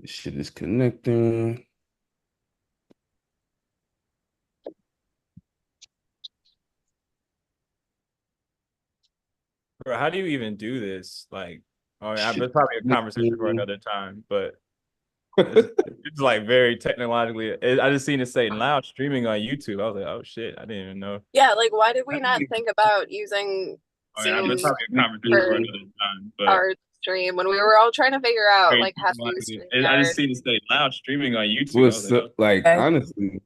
This shit is connecting. Bro, how do you even do this? Like, oh, yeah, Shit it's probably a conversation for connecting. another time, but it's like very technologically. I just seen it say live streaming on YouTube. I was like, oh shit, I didn't even know. Yeah, like why did we not think about using Oh, yeah, it's Zoom probably a conversation for for another time, but our stream when we were all trying to figure out very like how to use technologically. I just StreamYard? seen it say live streaming on YouTube. I was Was like, oh, like Okay. honestly,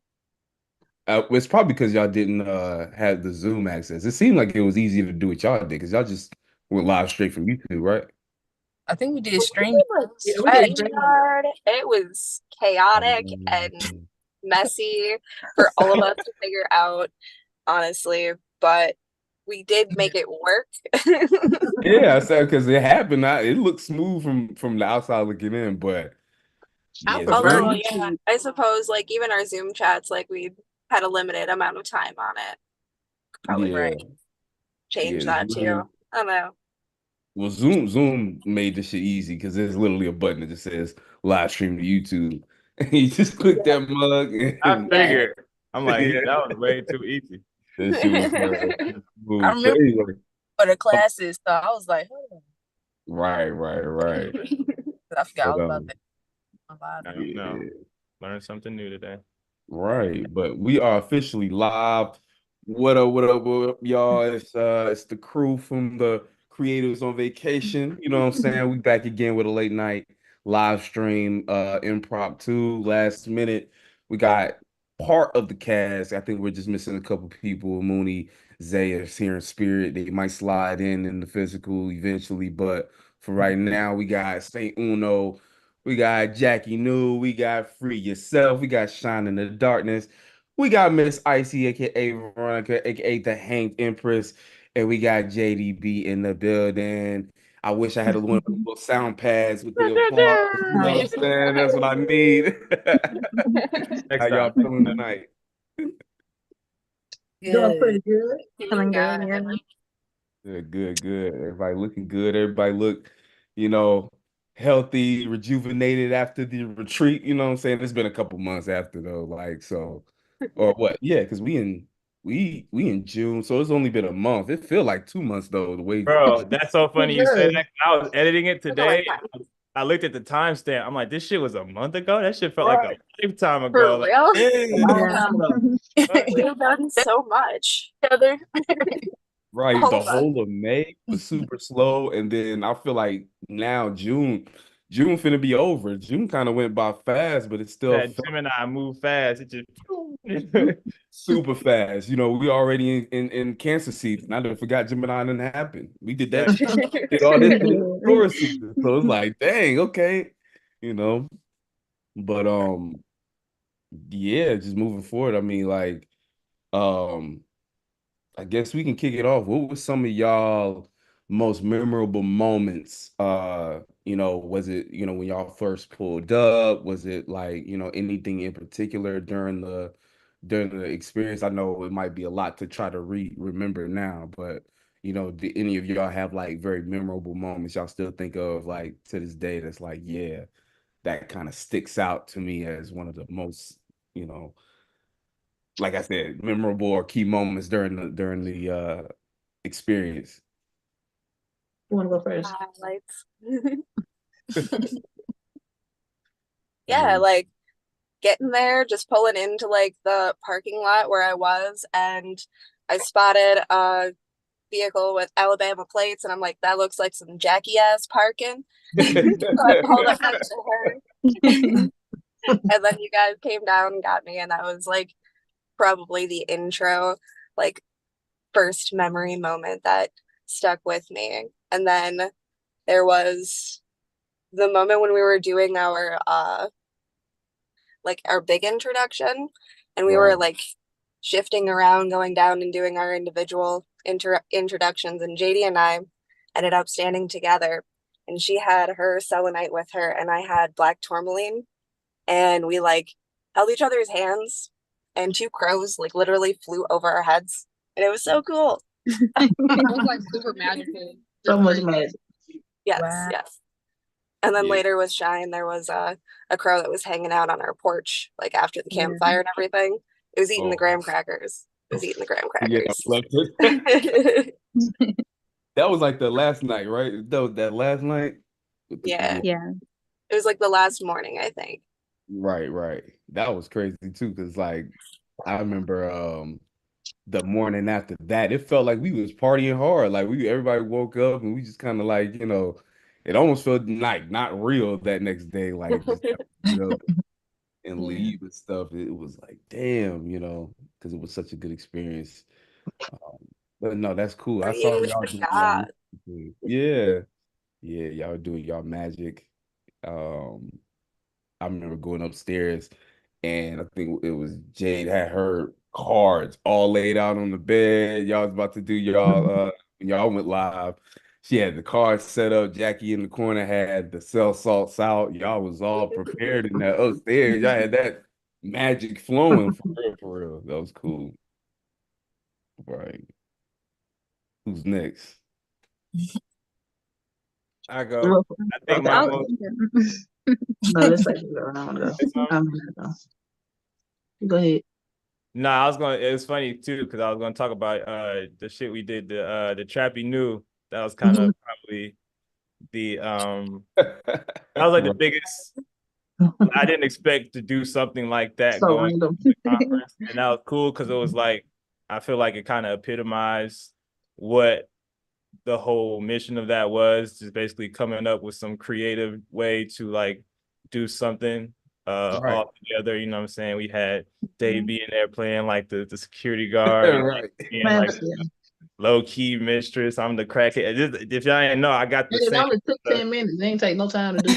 it's probably because y'all didn't have the Zoom access. It seemed like it was easier to do what y'all did because y'all just went live straight from YouTube, right? I think we did We stream. did, like, Yeah, we did stream. StreamYard. It was chaotic and messy for all of us to figure out, honestly, but we did make it work. Yeah, I said because it happened. It looked smooth from the outside looking in, but I yeah, prefer Although, Zoom. yeah, I suppose like even our Zoom chats, like we had a limited amount of time on it. Probably Yeah, right. change yeah, that too. Zoom. I don't know. Well, Zoom made this shit easy because there's literally a button that just says live stream to YouTube. And you just click that mug I and Yeah. figured. I'm like, yeah, that was way too easy. that shit was I smooth. But remember anyway, for the classes, so I was like, oh, right. I forgot But all about that. I don't know. yeah, Learned something new today. right. But we are officially live. What up, y'all? It's the crew from the creators on vacation. You know what I'm saying? We back again with a late night live stream, impromptu, last minute. We got part of the cast. I think we're just missing a couple people. Mooney, Zay is here in spirit. They might slide in the physical eventually, but for right now, we got Saint Uno, we got Jackie New, we got Free Yourself, we got Shine in the Darkness. We got Miss Icy, aka Veronica, aka the Hanged Empress, and we got JDB in the building. I wish I had one of those little sound pads with the applause. You know what I'm saying? That's what I need. How Next y'all time. feeling tonight? Doing pretty good. Thank Feeling good, God. yeah. Good. Everybody looking good. Everybody look, you know, healthy, rejuvenated after the retreat. You know what I'm saying? It's been a couple months after though, like so, or what? Yeah, because we in June, so it's only been a month. It feel like 2 months though. The way, Bro, that's so funny you say Good. that. I was editing it Like a today. lifetime. I looked at the timestamp. I'm like, this shit was a month ago. That shit felt like right. a lifetime For ago. Like, real? A long Yeah. time ago. what? We've done so much. Together. right, All the of us. whole of May was super slow, and then I feel like now June finna be over. June kind of went by fast, but it still That felt Gemini move fast. It just super fast. You know, we already in Cancer season. I done forgot Gemini didn't happen. We did that. that Did all this in Taurus season. So it's like, dang, okay, you know. But yeah, just moving forward. I mean, like, um, I guess we can kick it off. What was some of y'all most memorable moments? Was it, when y'all first pulled up? Was it like, anything in particular during the experience? I know it might be a lot to try to remember now, but did any of y'all have like very memorable moments y'all still think of like to this day that's like, yeah, that kind of sticks out to me as one of the most, you know, like I said, memorable or key moments during the experience. You want to go first? Highlights. I Yeah, mean, like getting there, just pulling into like the parking lot where I was, and I spotted a vehicle with Alabama plates, and I'm like, that looks like some Jackie ass parking. So I pulled up next to her, and then you guys came down and got me, and that was like probably the intro, like first memory moment that stuck with me. And then there was the moment when we were doing our like our big introduction, and we were right. like shifting around, going down and doing our individual introductions, and JD and I ended up standing together, and she had her selenite with her and I had black tourmaline, and we like held each other's hands, and two crows like literally flew over our heads, and it was so cool. It was like super magical. So much magic. Yes, Wow. yes. And then Yeah. later with Shine, there was a crow that was hanging out on our porch, like after the campfire and everything. It was eating the graham crackers. It was eating the graham Yeah, crackers. left it. That was like the last night, right? That last night. Yeah. Yeah. It was like the last morning, I think. Right. That was crazy too, because like I remember the morning after that, it felt like we was partying hard. Like everybody woke up and we just kind of like, it almost felt like not real that next day, like just get up and leave and stuff. It was like, damn, because it was such a good experience. Um, but no, that's cool. I saw You y'all doing forgot. yeah. Yeah, y'all were doing y'all magic. Um, I remember going upstairs and I think it was Jade had her cards all laid out on the bed. Y'all was about to do y'all when y'all went live. She had the cards set up. Jackie in the corner had the cell salts out. Y'all was all prepared in that upstairs. Y'all had that magic flowing for real, for real. That was cool. Right. Who's next? I go. I think my most. No, let's like around though. Go ahead. No, I was going. It was funny too because I was going to talk about the shit we did the Trappy New. That was kind of probably the that was like the biggest. I didn't expect to do something like that So going random. to the conference, and that was cool because it was like I feel like it kind of epitomized what the whole mission of that was, just basically coming up with some creative way to like do something Right. all together. You know what I'm saying? We had Dave being there playing like the security guard, Right. being like low key mistress. I'm the crackhead. If y'all didn't know, I got the It same. only took 10 minutes. It ain't take no time to do.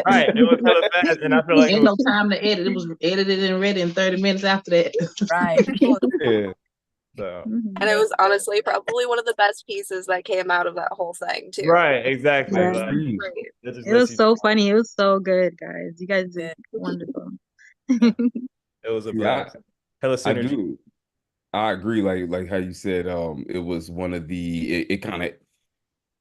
Right, it was hella fast, and I feel like ain't no time to edit. It was edited and ready in 30 minutes after that. Right. Yeah. So. And it was honestly probably one of the best pieces that came out of that whole thing too. Right, exactly. Yeah. Like, Great. It was so funny. It was so good, guys. You guys did wonderful. It was a blast. Hella I synergy. do. I agree. Like how you said, it was one of it kind of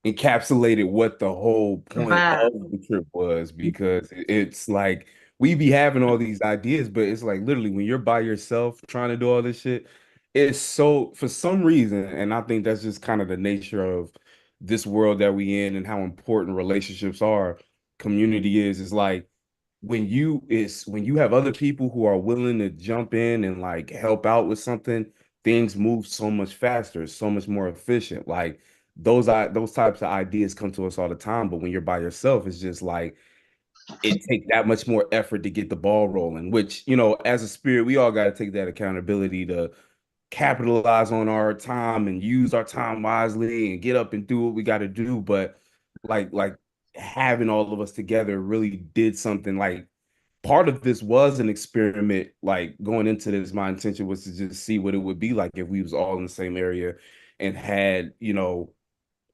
encapsulated what the whole point of the trip was, because it's like we be having all these ideas, but it's like literally when you're by yourself trying to do all this shit, it's so for some reason, and I think that's just kind of the nature of this world that we in and how important relationships are, community is like when you have other people who are willing to jump in and like help out with something, things move so much faster, so much more efficient. Like those types of ideas come to us all the time, but when you're by yourself, it's just like it takes that much more effort to get the ball rolling, which, as a spirit, we all got to take that accountability to capitalize on our time and use our time wisely and get up and do what we got to do. But like having all of us together really did something. Like part of this was an experiment. Like going into this, my intention was to just see what it would be like if we was all in the same area and had,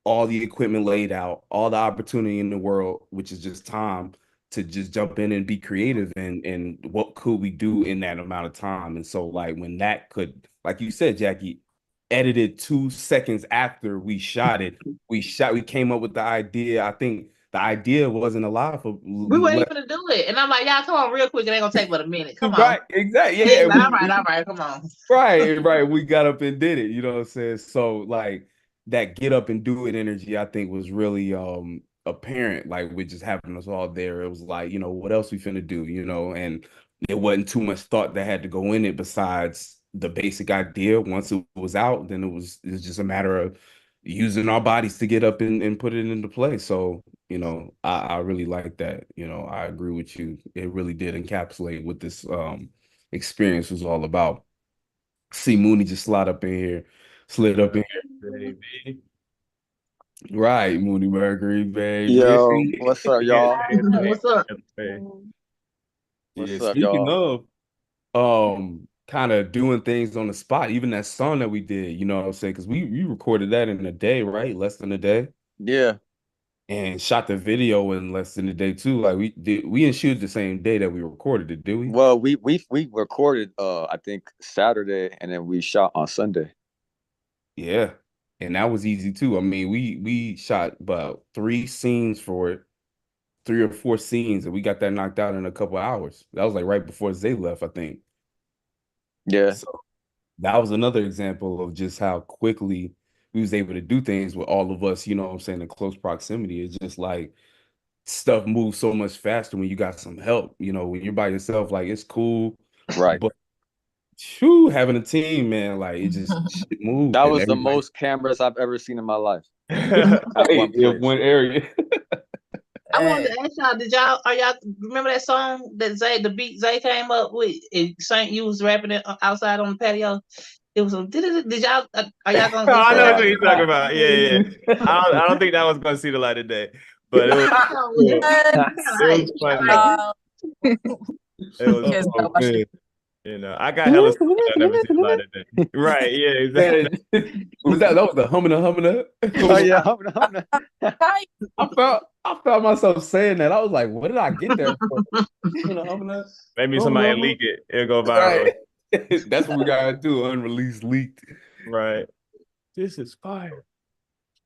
all the equipment laid out, all the opportunity in the world, which is just time to just jump in and be creative, and what could we do in that amount of time. And so like when that could, like you said, Jackie, edited 2 seconds after we came up with the idea. I think the idea wasn't alive for we weren't even to do it. And I'm like, y'all come on real quick. It ain't gonna take but a minute. Come on. Right, exactly. Yeah. All right, come on. Right. We got up and did it, you know what I'm saying? So like that get up and do it energy, I think was really apparent, like with just having us all there. It was like, what else we finna do, and there wasn't too much thought that had to go in it besides the basic idea. Once it was out, then it's just a matter of using our bodies to get up and put it into play. So, I really like that. I agree with you. It really did encapsulate what this experience was all about. See Mooney just slid up in here. Baby. Right, Mooney Mercury, baby. Yo, what's up, y'all? What's up? Yeah, What's up, speaking y'all? of kind of doing things on the spot, even that song that we did, you know what I'm saying? Because we recorded that in a day, right? Less than a day. Yeah. And shot the video in less than a day too. Like we didn't shoot the same day that we recorded it, did we? Well, we recorded I think Saturday, and then we shot on Sunday. Yeah. And that was easy too. I mean, we shot about 3 scenes for it, 3 or 4 scenes, and we got that knocked out in a couple hours. That was like right before Zay left, I think. Yeah. So that was another example of just how quickly we was able to do things with all of us, you know what I'm saying, in close proximity. It's just like stuff moves so much faster when you got some help. You know, when you're by yourself, like it's cool. Right. But shoo, having a team, man, like it just shit moved. That And was the everybody most cameras I've ever seen in my life. right, At one in place. one area. I wanted to ask y'all, are y'all remember that song that the beat Zay came up with? Saint, you was rapping it outside on the patio. It was did y'all are y'all gonna I know what listen you're talking about. Yeah. I don't think that was gonna see the light of day, but it was funny. It was Yes, Oh, man. You know, I got hella stuff that I never seen the light of day. Right? Yeah, exactly. That was the humming. Oh yeah. I felt myself saying that. I was like, what did I get there for? Humming. Maybe somebody leak it. It'll go viral. Right. That's what we gotta do. Unreleased, leaked. Right. This is fire.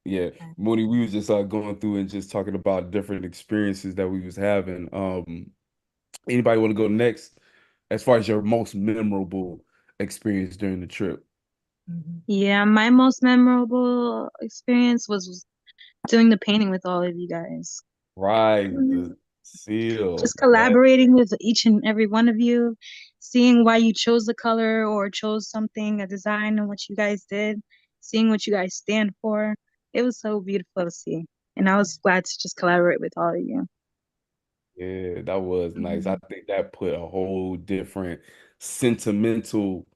Yeah, Mooney, we was just going through and just talking about different experiences that we was having. Anybody want to go next as far as your most memorable experience during the trip? Yeah, my most memorable experience was doing the painting with all of you guys. Right, the seal. Just collaborating with each and every one of you, seeing why you chose the color or chose something, a design, and what you guys did, seeing what you guys stand for. It was so beautiful to see. And I was glad to just collaborate with all of you. Yeah, that was nice. I think that put a whole different sentimental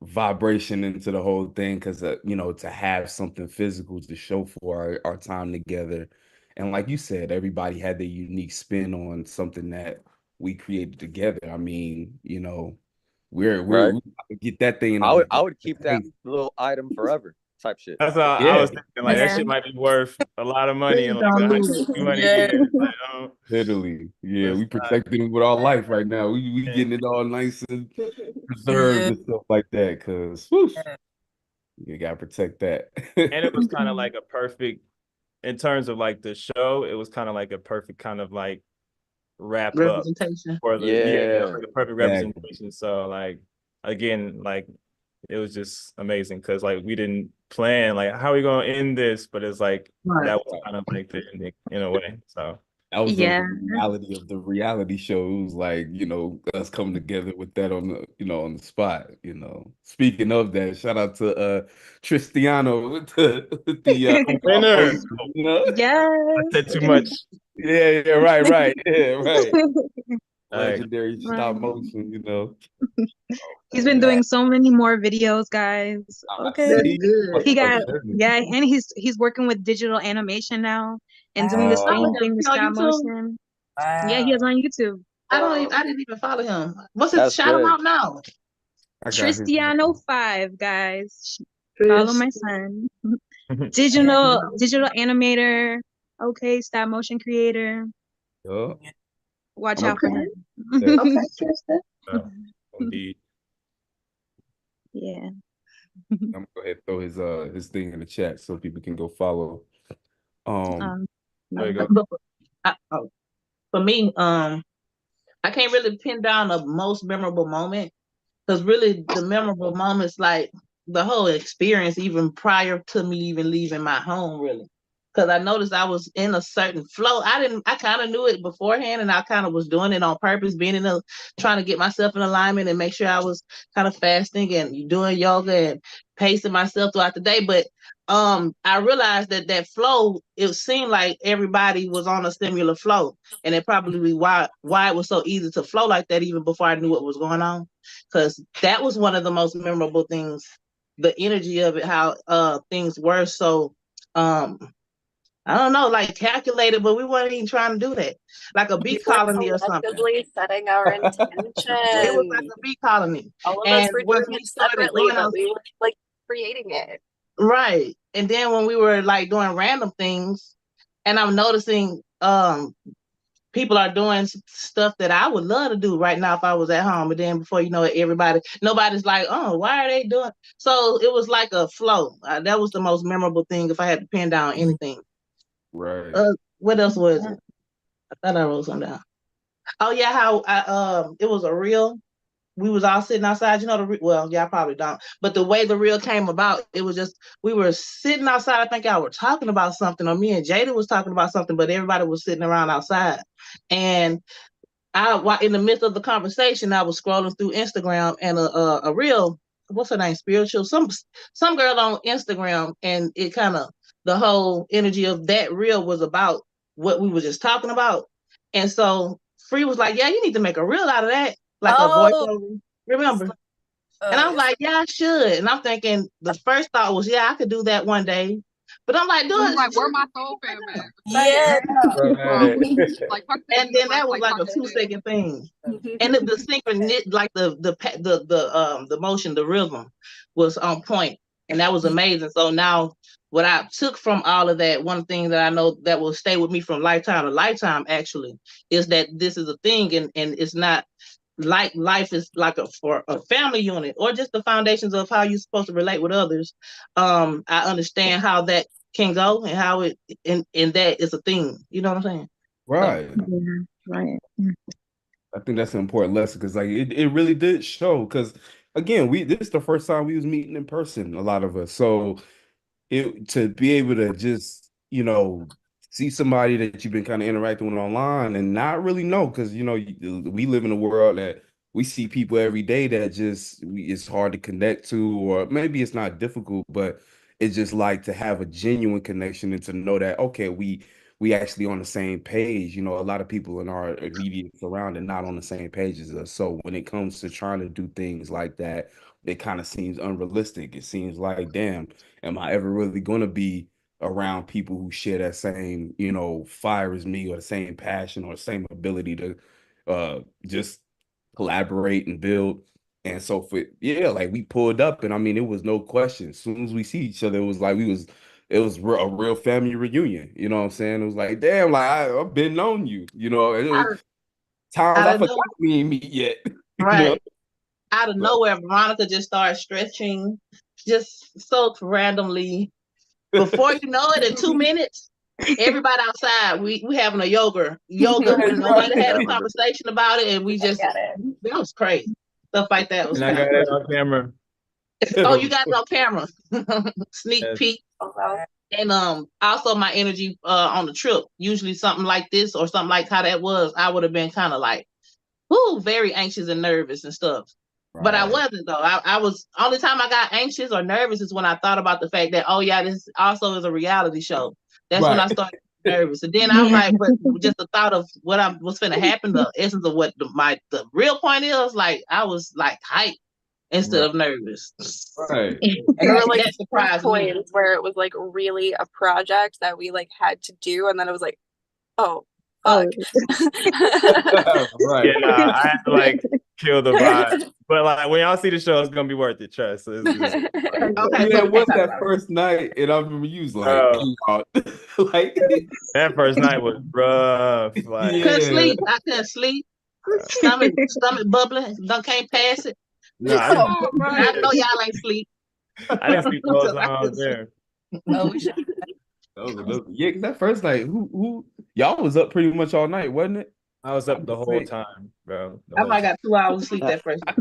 vibration into the whole thing because to have something physical to show for our time together. And like you said, everybody had their unique spin on something that we created together. I mean, we're Right. we get that thing in I would keep that little item forever type shit. That's all I was thinking. Like that shit might be worth a lot of money in like 200 years. Like, literally, yeah, we protecting it with our life right now. We getting it all nice and preserved and stuff like that. Cause you gotta protect that. And it was kind of like a perfect, in terms of like the show, it was kind of like a perfect kind of like wrap up for the perfect representation. So like again, like it was just amazing because like we didn't plan like how are we gonna end this, but it's like that was kind of like the ending in a way. So that was the reality of the reality show. It was like, us coming together with that on on the spot. Speaking of that, shout out to Tristiano with the winner. I said too much. Yeah, right. Yeah, right. Legendary stop motion, He's been doing so many more videos, guys. Okay. He got and he's working with digital animation now and doing the same thing with stop motion. Wow. Yeah, he is on YouTube. I didn't even follow him. What's his shout him out now? Tristiano 5, guys. Follow my son. Digital animator. Okay, stop motion creator. Watch out for him. Okay, Tristan. Indeed. Yeah. I'm gonna go ahead and throw his thing in the chat so people can go follow. There you go. For me, I can't really pin down a most memorable moment because really the memorable moments, like the whole experience, even prior to me even leaving my home, really. Because I noticed I was in a certain flow. I kind of knew it beforehand, and I kind of was doing it on purpose, trying to get myself in alignment and make sure I was kind of fasting and doing yoga and pacing myself throughout the day. But I realized that flow, it seemed like everybody was on a similar flow, and it probably why it was so easy to flow like that even before I knew what was going on. Because that was one of the most memorable things, the energy of it, how things were so I don't know, like calculated, but we weren't even trying to do that. Like a bee colony or something. Setting our intention. It was like a bee colony. All of us were doing it separately, but we were like creating it. Right. And then when we were like doing random things, and I'm noticing people are doing stuff that I would love to do right now if I was at home. But then before you know it, nobody's like, oh, why are they doing? So it was like a flow. That was the most memorable thing if I had to pin down anything. Right. What else was it? I thought I wrote something down. Oh yeah, how it was a reel. We was all sitting outside. You know well, y'all probably don't. But the way the reel came about, it was just we were sitting outside. I think y'all were talking about something, or me and Jada was talking about something, but everybody was sitting around outside. And in the midst of the conversation, I was scrolling through Instagram and a reel. What's her name? Spiritual. Some girl on Instagram, and it kind of the whole energy of that reel was about what we were just talking about. And so Free was like, "Yeah, you need to make a reel out of that, like a voiceover." Remember? And I was like, "Yeah, I should." And I'm thinking the first thought was, "Yeah, I could do that one day." But I'm like, "Do it." Like, where my soul fam at? Yeah. Right. Like, And then that was like a 2-second thing. And the synchronicity, like the motion, the rhythm was on point, and that was amazing. So now, what I took from all of that, one thing that I know that will stay with me from lifetime to lifetime, actually, is that this is a thing, and it's not like life is like for a family unit or just the foundations of how you're supposed to relate with others. I understand how that can go and how it and that is a thing. You know what I'm saying? Right. Yeah, right. I think that's an important lesson because like it really did show because again this is the first time we was meeting in person, a lot of us. So it to be able to just, see somebody that you've been kind of interacting with online and not really know because we live in a world that we see people every day that it's hard to connect to, or maybe it's not difficult, but it's just like to have a genuine connection and to know that okay, we actually on the same page. A lot of people in our immediate surrounding not on the same page as us. So when it comes to trying to do things like that, it kind of seems unrealistic. It seems like, damn, am I ever really going to be around people who share that same, fire as me, or the same passion or the same ability to just collaborate and build. And so like we pulled up and I mean, it was no question. As soon as we see each other, it was like it was a real family reunion. You know what I'm saying? It was like, damn, like I've been knowing you, it was times I forgot we ain't meet yet. Right. Out of nowhere, Veronica just started stretching just so randomly. Before you know it, in 2 minutes, everybody outside, we having a yoga. Nobody had a conversation about it, and we just that was crazy. Stuff like that was. And I got it on camera. Oh, you got it on camera. Sneak peek. And also my energy on the trip. Usually something like this or something like how that was, I would have been kind of like, very anxious and nervous and stuff. Right. But I wasn't though. I was only time I got anxious or nervous is when I thought about the fact that this also is a reality show. That's when I started nervous. And then I was like, but just the thought of what's gonna happen, the essence of what the real point is, like I was like hyped instead of nervous. Right. And there were like points where it was like really a project that we like had to do, and then it was like, oh fuck. Right. Yeah, I had to like kill the vibe. But like when y'all see the show, it's gonna be worth it, trust. So it was that first night, and I remember you was like, like that first night was rough. Like I couldn't sleep. Stomach bubbling. Can't pass it. No, I know y'all ain't sleep. I didn't sleep the whole time I was there. Oh, we should. Yeah, because that first night, who y'all was up pretty much all night, wasn't it? I was up the whole time, bro. I might got 2 hours of sleep that first night.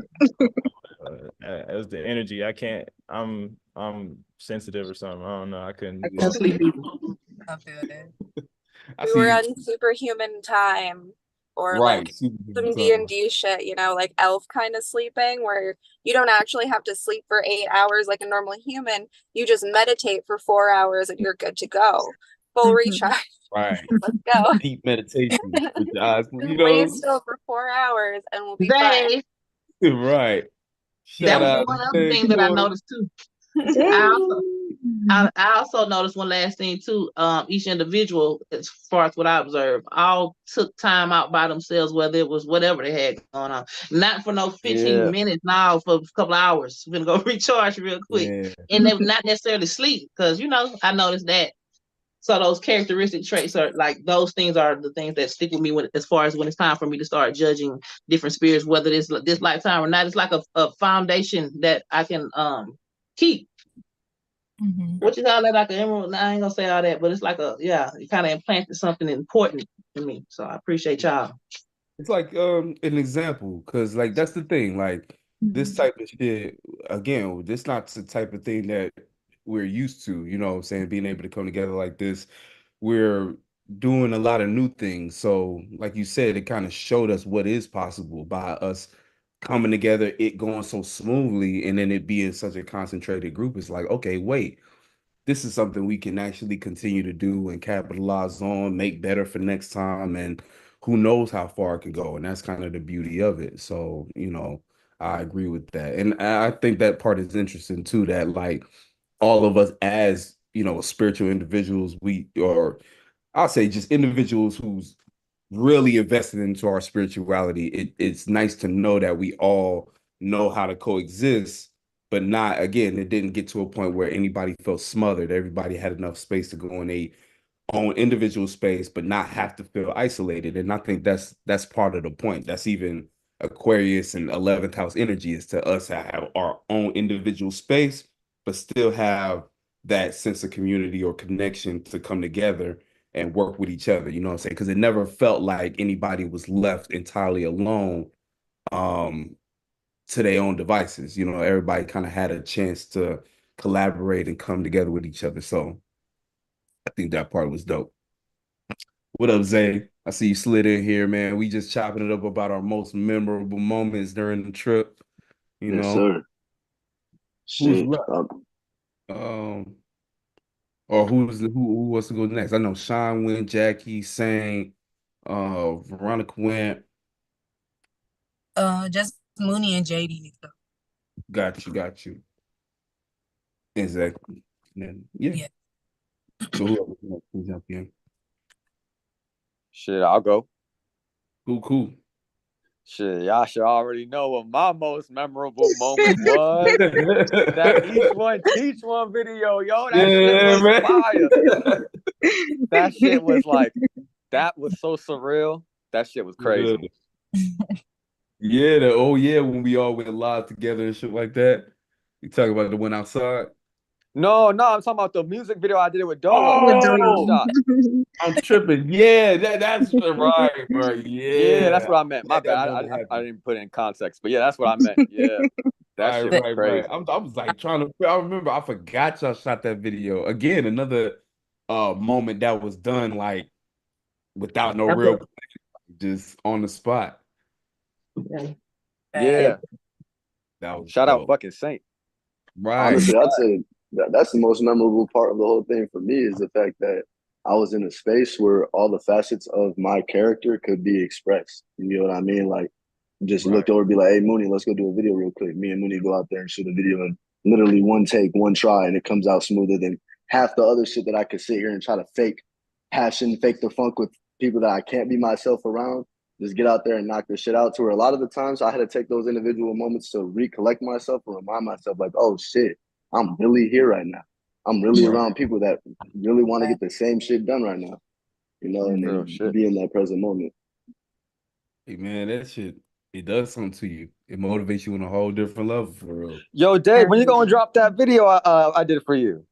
It was the energy. I can't. I'm sensitive or something. I don't know. I couldn't sleep. We were on superhuman time, or like some D&D shit, like elf kind of sleeping, where you don't actually have to sleep for 8 hours like a normal human. You just meditate for 4 hours and you're good to go. Full recharge. Right. Let's go. Deep meditation with your eyes. Lay still for 4 hours and we'll be fine. Right. That was one other thing that I noticed too. I also noticed one last thing too. Each individual, as far as what I observed, all took time out by themselves, whether it was whatever they had going on. Not for no 15 minutes, now for a couple of hours. We're gonna go recharge real quick. And they not necessarily sleep, because I noticed that. So those characteristic traits are like, those things are the things that stick with me as far as when it's time for me to start judging different spirits, whether it's this lifetime or not. It's like a foundation that I can keep. What you call that, like an emerald? I ain't gonna say all that, but it's like you kind of implanted something important to me. So I appreciate y'all. It's like an example, because like that's the thing, like this type of shit, again, this not the type of thing that we're used to, you know what I'm saying, being able to come together like this. We're doing a lot of new things. So, like you said, it kind of showed us what is possible by us coming together, it going so smoothly, and then it being such a concentrated group. It's like, okay, wait, this is something we can actually continue to do and capitalize on, make better for next time, and who knows how far it can go. And that's kind of the beauty of it. So, I agree with that. And I think that part is interesting too, that like all of us as, spiritual individuals, or I'll say just individuals who's really invested into our spirituality. It's nice to know that we all know how to coexist, but not, again, it didn't get to a point where anybody felt smothered. Everybody had enough space to go in a own individual space, but not have to feel isolated. And I think that's part of the point. That's even Aquarius and 11th house energy, is to us have our own individual space, but still have that sense of community or connection to come together and work with each other. You know what I'm saying? Because it never felt like anybody was left entirely alone to their own devices. Everybody kind of had a chance to collaborate and come together with each other. So I think that part was dope. What up, Zay? I see you slid in here, man. We just chopping it up about our most memorable moments during the trip. Yes, sir. Who's Shit. left? Or who wants to go next? I know Sean went, Jackie sang, Veronica went. Just Mooney and JD need to go. Got you. Exactly. And yeah. Yeah. So whoever can jump in. Shit, I'll go. Cool. Shit, y'all should already know what my most memorable moment was. That each one teach one video, yo. That shit was fire. That shit was like, that was so surreal. That shit was crazy. Yeah, when we all went live together and shit like that. You talking about the one outside? No, I'm talking about the music video I did it with Dolo. Oh, I'm tripping. Yeah, that's right, bro. Yeah, that's what I meant. My bad. I didn't put it in context, but yeah, that's what I meant. Yeah, that shit was crazy. I was like trying to. I remember. I forgot y'all shot that video again. Another moment that was done like without no real plan, just on the spot. Yeah. That was shout dope. out fucking Saint. Right. Honestly, I'd say that's the most memorable part of the whole thing for me, is the fact that I was in a space where all the facets of my character could be expressed. You know what I mean? Like, just looked over and be like, hey, Mooney, let's go do a video real quick. Me and Mooney go out there and shoot a video in literally one take, one try, and it comes out smoother than half the other shit that I could sit here and try to fake passion, fake the funk with people that I can't be myself around. Just get out there and knock this shit out, to where a lot of the times I had to take those individual moments to recollect myself and remind myself, like, oh shit, I'm really here right now. I'm really around people that really want to get the same shit done right now, and be in that present moment. Hey man, that shit, it does something to you. It motivates you on a whole different level, for real. Yo, Dave, when you gonna drop that video I did for you?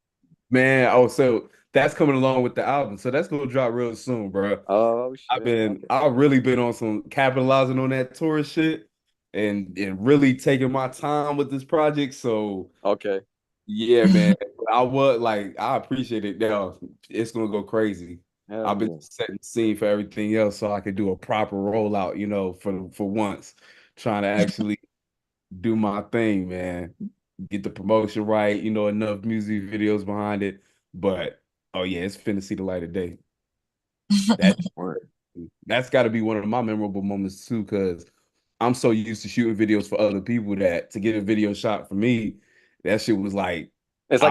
Man, so that's coming along with the album. So that's gonna drop real soon, bro. Oh shit. I've really been on some capitalizing on that tourist shit and really taking my time with this project. So okay. Yeah, man. I appreciate it. Now it's gonna go crazy. I've been setting the scene for everything else so I could do a proper rollout, for once. Trying to actually do my thing, man. Get the promotion right, enough music videos behind it. But oh yeah, it's finna see the light of day. That's got to be one of my memorable moments too, because I'm so used to shooting videos for other people that to get a video shot for me, that shit was like it's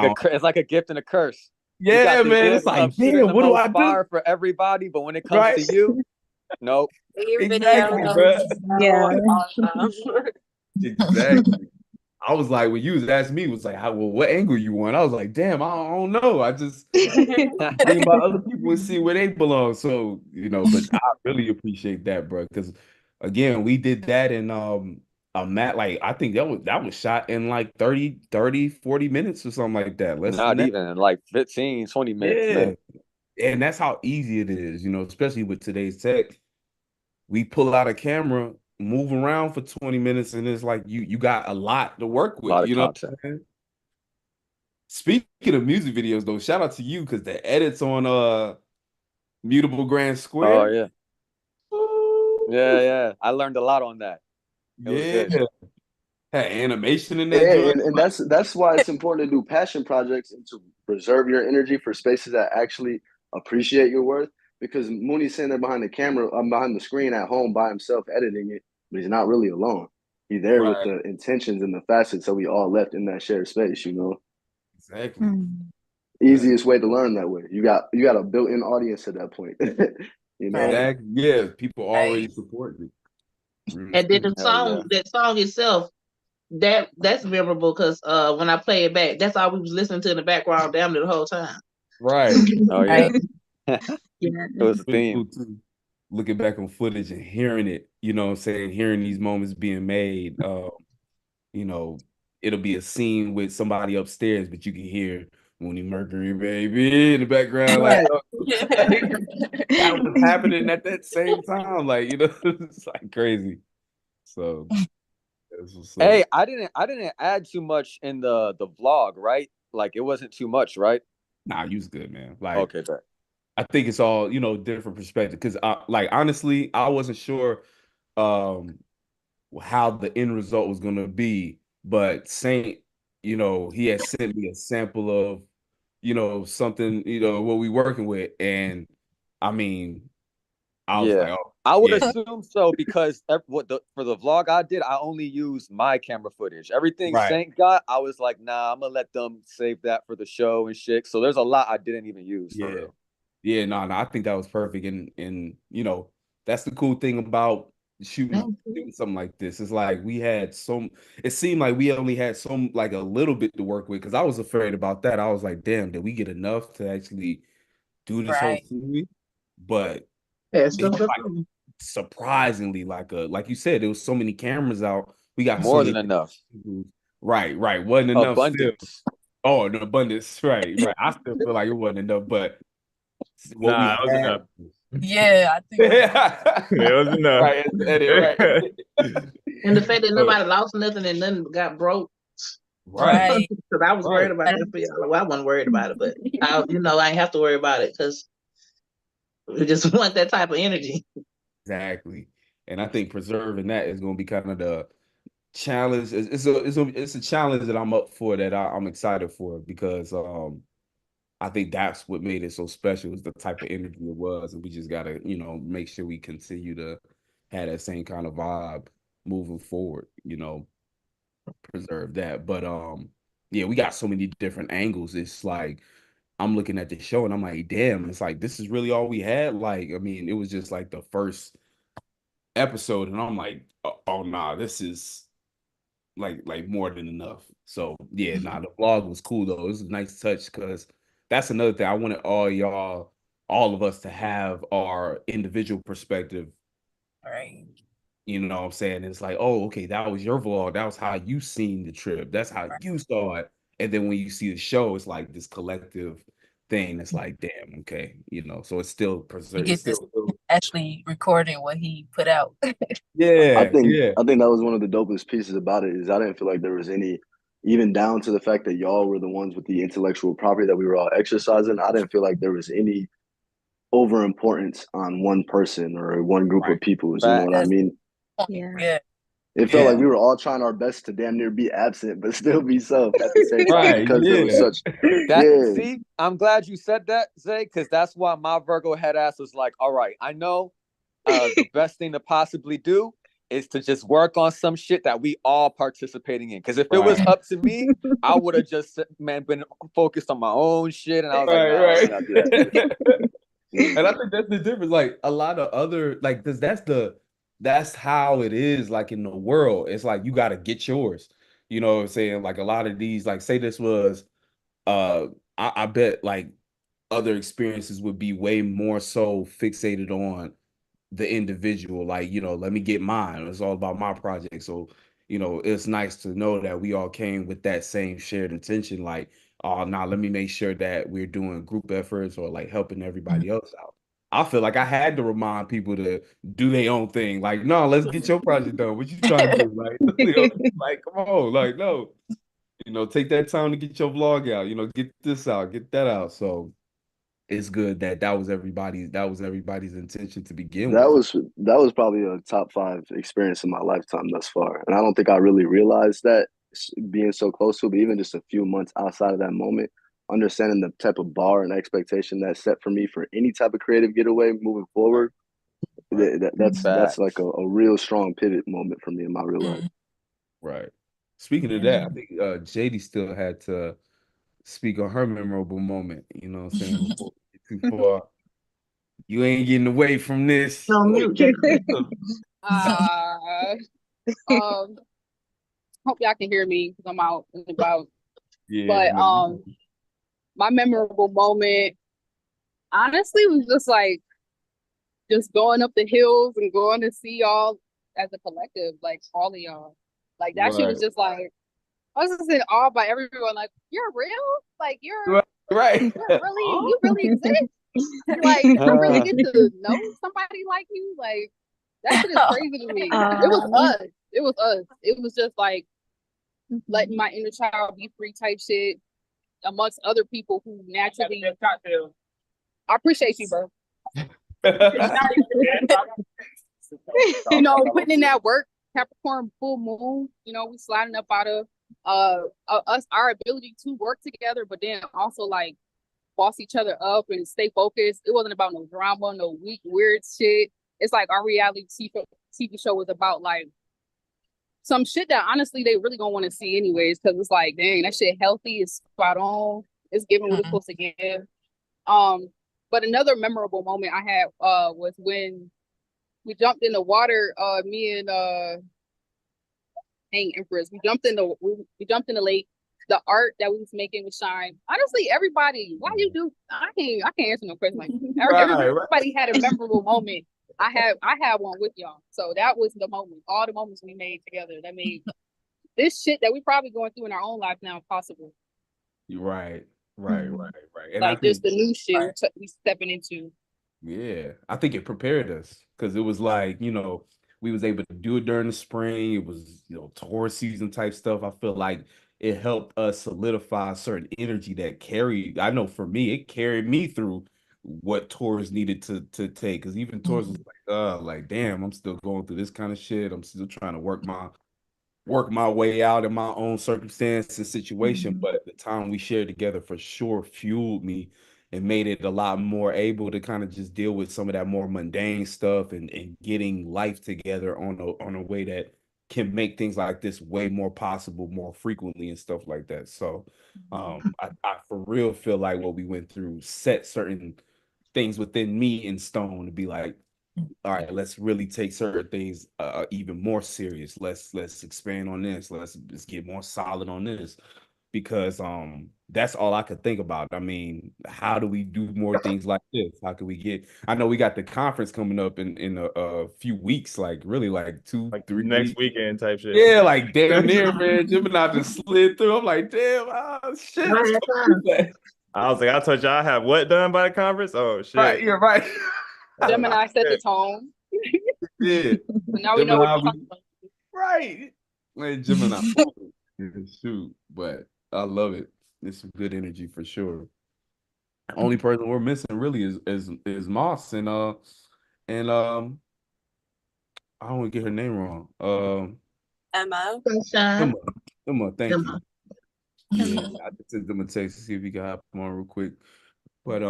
like a gift and a curse. Yeah, man. It's like, damn, what do I do? For everybody, but when it comes to you, nope. Exactly, bro. Yeah. Exactly. I was like, when you was asking me, was like, what angle you want? I was like, damn, I don't know. I just think about other people and see where they belong. So, but I really appreciate that, bro. Because again, we did that in Matt, like I think that was shot in like 30, 40 minutes or something like that. Not even like 15, 20 minutes, man. And that's how easy it is, you know, especially with today's tech. We pull out a camera, move around for 20 minutes, and it's like you got a lot to work A with, lot of you know what content. I'm saying? Speaking of music videos, though, shout out to you because the edits on Mutable Grand Oh Square. yeah. Ooh, Yeah. I learned a lot on that. It was yeah. good. Had animation in that Yeah, joint. and that's why it's important to do passion projects and to preserve your energy for spaces that actually appreciate your worth. Because Mooney's sitting there behind the camera, behind the screen at home by himself editing it, but he's not really alone. He's there with Right. the intentions and the facets that we all left in that shared space. You know, Exactly. easiest way to learn that way. You got a built-in audience at that point. You know, Right. Exactly. Yeah, people already Right. support me. And then the Hell yeah. song, that song itself, that's memorable because when I play it back, that's all we was listening to in the background damn near the whole time. Right. Oh yeah. Right. Yeah. It was a Really theme. cool too. Looking back on footage and hearing it, you know what I'm saying, hearing these moments being made. You know, it'll be a scene with somebody upstairs, but you can hear Mooney Mercury, baby, in the background, like, Right. that was happening at that same time. Like, you know, it's like crazy. So that's what's Hey, up. I didn't add too much in the vlog, right? Like it wasn't too much, right? Nah, you was good, man. Like, Okay, good. I think it's all, you know, different perspective. Cause like honestly, I wasn't sure um how the end result was gonna be, but Saint, you know, he had sent me a sample of, you know, something, you know, what we working with. And I mean, I was Yeah. like, oh I would yeah, assume so because for the vlog I did, I only used my camera footage. Everything right. Saint got, I was like, nah, I'm gonna let them save that for the show and shit. So there's a lot I didn't even use for Yeah. real. Yeah, no, I think that was perfect. And you know, that's the cool thing about shooting something like this. It's like we had some, it seemed like we only had some like a little bit to work with because I was afraid about that. I was like, damn, did we get enough to actually do this whole Right. series? But Yeah, it's stuff. like surprisingly like you said, there was so many cameras out. We got so More than many enough. right. Wasn't enough still. Abundance. Oh, an abundance, right. I still feel like it wasn't enough, but what we Nah, it was had. enough. Yeah, I think It was enough. Right, edit, right. And the fact that So, nobody lost nothing and nothing got broke. right, right. Because I was worried about that for y'all. Well, I wasn't worried about it, but I ain't have to worry about it because we just want that type of energy. exactly. And I think preserving that is going to be kind of the challenge. It's a challenge that I'm up for that I'm excited for because I think that's what made it so special is the type of energy it was, and we just gotta make sure we continue to have that same kind of vibe moving forward. Preserve that. But yeah, we got so many different angles. It's like I'm looking at the show and I'm like, damn, it's like this is really all we had. Like, I mean, it was just like the first episode, and I'm like, oh nah, this is like more than enough. So yeah, nah, the vlog was cool though. It was a nice touch because that's another thing. I wanted all of us to have our individual perspective. Right. You know what I'm saying? It's like, oh, okay, that was your vlog. That was how you seen the trip. That's how you saw it. And then when you see the show, it's like this collective thing. It's like, damn, okay, so it's still You preserved. It's get this still, actually recording what he put out. I yeah, think yeah, I think that was one of the dopest pieces about it is I didn't feel like there was any, even down to the fact that y'all were the ones with the intellectual property that we were all exercising. I didn't feel like there was any over importance on one person or one group right, of peoples. You know what I That's Facts. mean? Yeah. yeah. It felt yeah, like we were all trying our best to damn near be absent, but still be self at the same time right, because there was yeah, such, That yeah, see, I'm glad you said that, Zay, because that's why my Virgo head ass was like, all right, I know the best thing to possibly do is to just work on some shit that we all participating in. Because if it was right, up to me, I would have just been focused on my own shit, and I was like, right, nah, let me right. not do that shit. And I think that's the difference. Like a lot of other like because that's how it is like in the world. It's like you got to get yours. You know what I'm saying? Like a lot of these, like say this was uh I bet like other experiences would be way more so fixated on the individual. Like, let me get mine. It's all about my project. So, it's nice to know that we all came with that same shared intention. Like, oh, nah, let me make sure that we're doing group efforts or like helping everybody else out. I feel like I had to remind people to do their own thing. Like, no, let's get your project done. What you trying to do? Like, like, come on, like, no, take that time to get your vlog out. Get this out, get that out. So it's good that that was everybody's intention to begin That with. was probably a top 5 experience in my lifetime thus far, and I don't think I really realized that being so close to it. But even just a few months outside of that moment, understanding the type of bar and expectation that's set for me for any type of creative getaway moving forward, that's like a real strong pivot moment for me in my real life. Right. Speaking of that, I think JD still had to speak on her memorable moment. You know what I'm saying? Before we get too far. You ain't getting away from this. No mute, Jacob. Hope y'all can hear me because I'm out and about. Yeah. But No. my memorable moment honestly was just like just going up the hills and going to see y'all as a collective, like all of y'all. Like that shit was Right. just like I was just in awe by everyone. Like you're real, like Right. you really exist. Like I really get to know somebody like you. Like that shit is crazy to me. It was us. It was us. It was just like letting my inner child be free type shit amongst other people who naturally. I appreciate you, bro. Putting in that work, Capricorn full moon. We sliding up out of us, our ability to work together, but then also like boss each other up and stay focused. It wasn't about no drama, no weak, weird shit. It's like our reality TV show was about like some shit that honestly they really don't want to see anyways, because it's like, dang, that shit healthy, is spot on, it's giving what it's supposed to give. But another memorable moment I had was when we jumped in the water, me and Empress. We jumped in the lake. The art that we was making was shine. Honestly, everybody, why you do? I can't answer no question like everybody had a memorable moment. I had one with y'all. So that was the moment. All the moments we made together that made this shit that we probably going through in our own life now possible. Right. And like just the new shit we stepping into. Yeah, I think it prepared us because it was like, we was able to do it during the spring. It was, Taurus season type stuff. I feel like it helped us solidify a certain energy that carried. I know for me, it carried me through what Taurus needed to take. Because even Taurus was like, damn, I'm still going through this kind of shit. I'm still trying to work my way out in my own circumstance and situation. But the time we shared together for sure fueled me and made it a lot more able to kind of just deal with some of that more mundane stuff and getting life together on a way that can make things like this way more possible more frequently and stuff like that. So I for real feel like what we went through set certain things within me in stone to be like, all right, let's really take certain things even more serious. Let's expand on this. Let's get more solid on this, because that's all I could think about. I mean, how do we do more things like this? How can we get? I know we got the conference coming up in a few weeks, like really like 2-3 next weeks. weekend type shit. Yeah, like damn near, man. Gemini just slid through. I'm like, damn, shit. I was like, I told you I have what done by the conference? Oh shit. Right, you're right. Gemini set the tone. Yeah. So now we know what you're talking about. Right. Man, Gemini. Shoot, but I love it. It's some good energy for sure. The only person we're missing really is Moss and I don't want to get her name wrong. Emma. Emma, thank you. Yeah, I just sent them a text to see if we can hop on real quick. But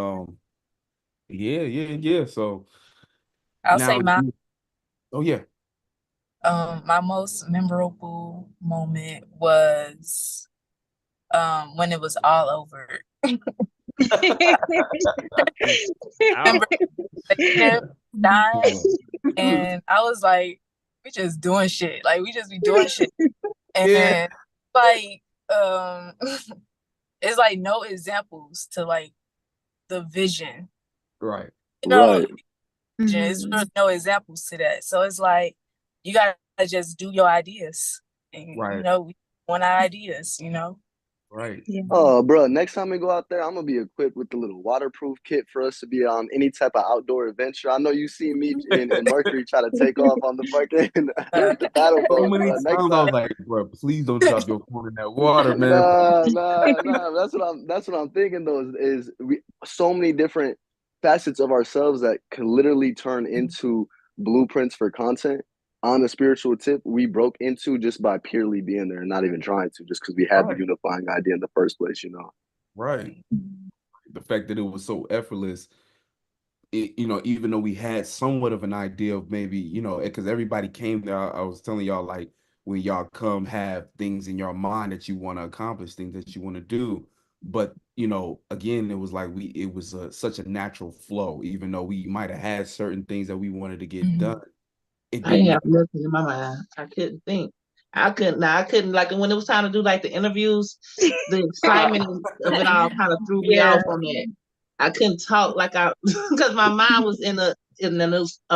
yeah. So I'll now, say my oh yeah. My most memorable moment was when it was all over. And I was like, we just doing shit. Like we just be doing shit. And like it's like no examples to like the vision. Right. Right. There's no examples to that. So it's like you gotta just do your ideas. And right. We want our ideas, Right. Yeah. Oh, bro, next time we go out there, I'm gonna be equipped with the little waterproof kit for us to be on any type of outdoor adventure. I know you see me and Mercury try to take off on the fucking the battle So boat, many bro. times Next I time, was like, bro, please don't drop your phone in that water, man. nah. That's what I'm thinking though, is we so many different facets of ourselves that can literally turn into blueprints for content. On the spiritual tip, we broke into just by purely being there and not even trying to, just because we had the Right. unifying idea in the first place, you know. Right. The fact that it was so effortless, even though we had somewhat of an idea of maybe, because everybody came there. I was telling y'all, like, when y'all come, have things in your mind that you want to accomplish, things that you want to do. But, again, it was like it was such a natural flow, even though we might have had certain things that we wanted to get done. It I didn't didn't. have nothing in my mind. I couldn't think. I couldn't like when it was time to do like the interviews, the excitement of it all kind of threw me Yeah. off on that. I couldn't talk like I because my mind was in a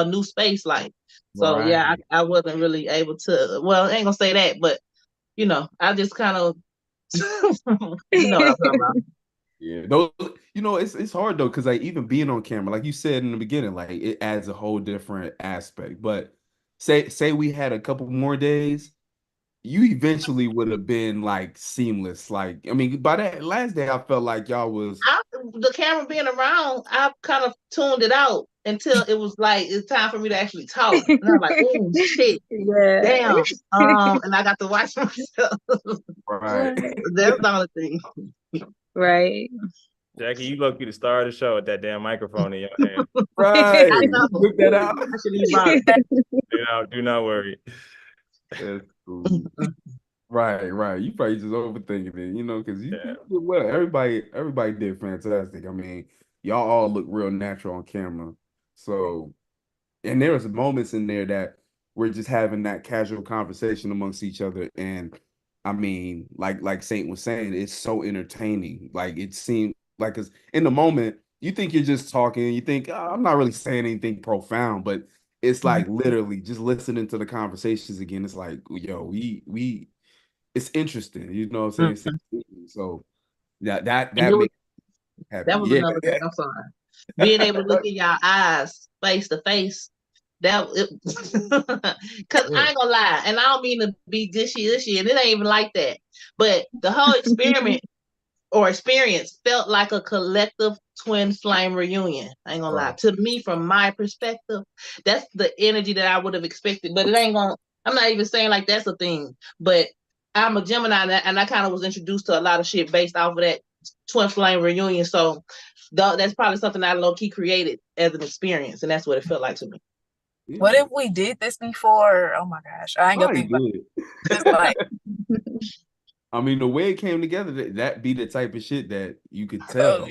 new space like. So yeah, Right. I wasn't really able to. Well, I ain't gonna say that, but I just kind of you know what I'm talking about. Yeah, those, it's hard though, because like even being on camera, like you said in the beginning, like it adds a whole different aspect. But say we had a couple more days, you eventually would have been like seamless. Like, I mean, by that last day, I felt like y'all was The camera being around, I kind of tuned it out until it was like it's time for me to actually talk. And I'm like, oh shit, Yeah. damn. And I got to watch myself. right. That's the only thing. Right. Jackie, you lucky to start the show with that damn microphone in your hand. Right. I know. Whip that out. I should have brought it. Do not worry. That's cool. Right. You probably just overthinking it, because you Yeah. did well. Everybody did fantastic. I mean, y'all all look real natural on camera. So, and there was moments in there that we're just having that casual conversation amongst each other. And I mean, like Saint was saying, it's so entertaining. Like it seemed like, 'cause in the moment, you think you're just talking, you think, "Oh, I'm not really saying anything profound," but it's like literally just listening to the conversations again. It's like, yo, we it's interesting, you know what I'm saying? So that And it was, makes me happy. that was Yeah. another thing. I'm sorry. Being able to look in y'all eyes face to face. Because I ain't gonna lie, and I don't mean to be dishy, and it ain't even like that. But the whole experiment or experience felt like a collective twin flame reunion. I ain't gonna lie. To me, from my perspective, that's the energy that I would have expected. But it ain't gonna. I'm not even saying like that's a thing. But I'm a Gemini, and I kind of was introduced to a lot of shit based off of that twin flame reunion. So that's probably something I low key created as an experience, and that's what it felt like to me. What if we did this before? Oh my gosh, I ain't gonna think about it. It's like, I mean, the way it came together, that be the type of shit that you could tell,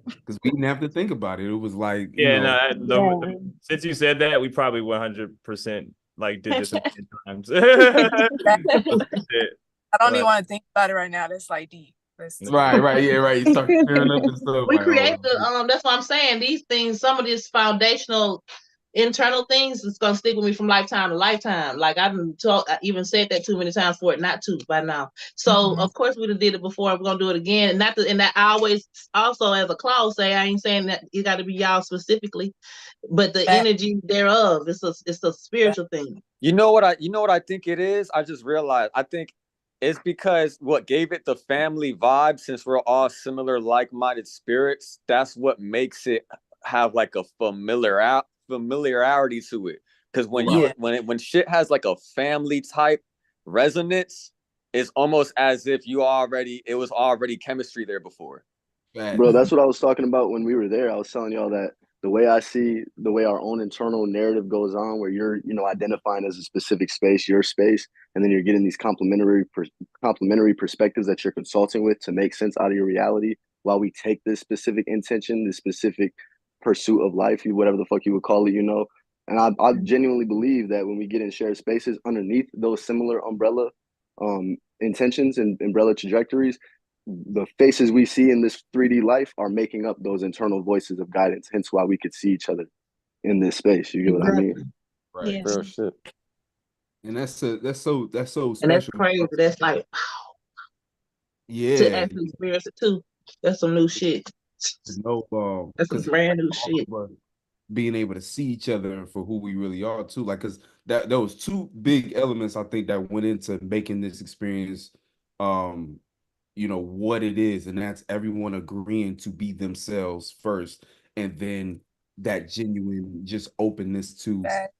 because we didn't have to think about it. It was like, since you said that, we probably 100% like did this a million times. I don't even want to think about it right now. That's like deep. Right. You start clearing up and stuff. We like, create that's what I'm saying. These things, some of these foundational internal things, it's gonna stick with me from lifetime to lifetime. Like I even said that too many times for it not to by now. So of course we did it before. We're gonna do it again, and that I always also as a clause say I ain't saying that it got to be y'all specifically, but the energy thereof. It's a spiritual thing. You know what I think it is? I just realized. I think it's because what gave it the family vibe, since we're all similar, like-minded spirits. That's what makes it have like a familiarity to it. Because when shit has like a family type resonance, it's almost as if it was already chemistry there before. Bro, that's what I was talking about when we were there. I was telling y'all that the way I see the way our own internal narrative goes on, where you're, identifying as a specific space, your space, and then you're getting these complementary perspectives that you're consulting with to make sense out of your reality, while we take this specific intention, this specific pursuit of life, whatever the fuck you would call it, And I genuinely believe that when we get in shared spaces underneath those similar umbrella intentions and umbrella trajectories, the faces we see in this 3D life are making up those internal voices of guidance, hence why we could see each other in this space. You get what I mean? Right. Yeah. Real shit. And that's so special. And that's crazy. That's like, to Yeah, actually experience it too. That's some new shit. no, That's some because brand new all shit. of us being able to see each other for who we really are too. Like, cause that there was two big elements I think that went into making this experience, um, what it is, and that's everyone agreeing to be themselves first, and then that genuine just openness to That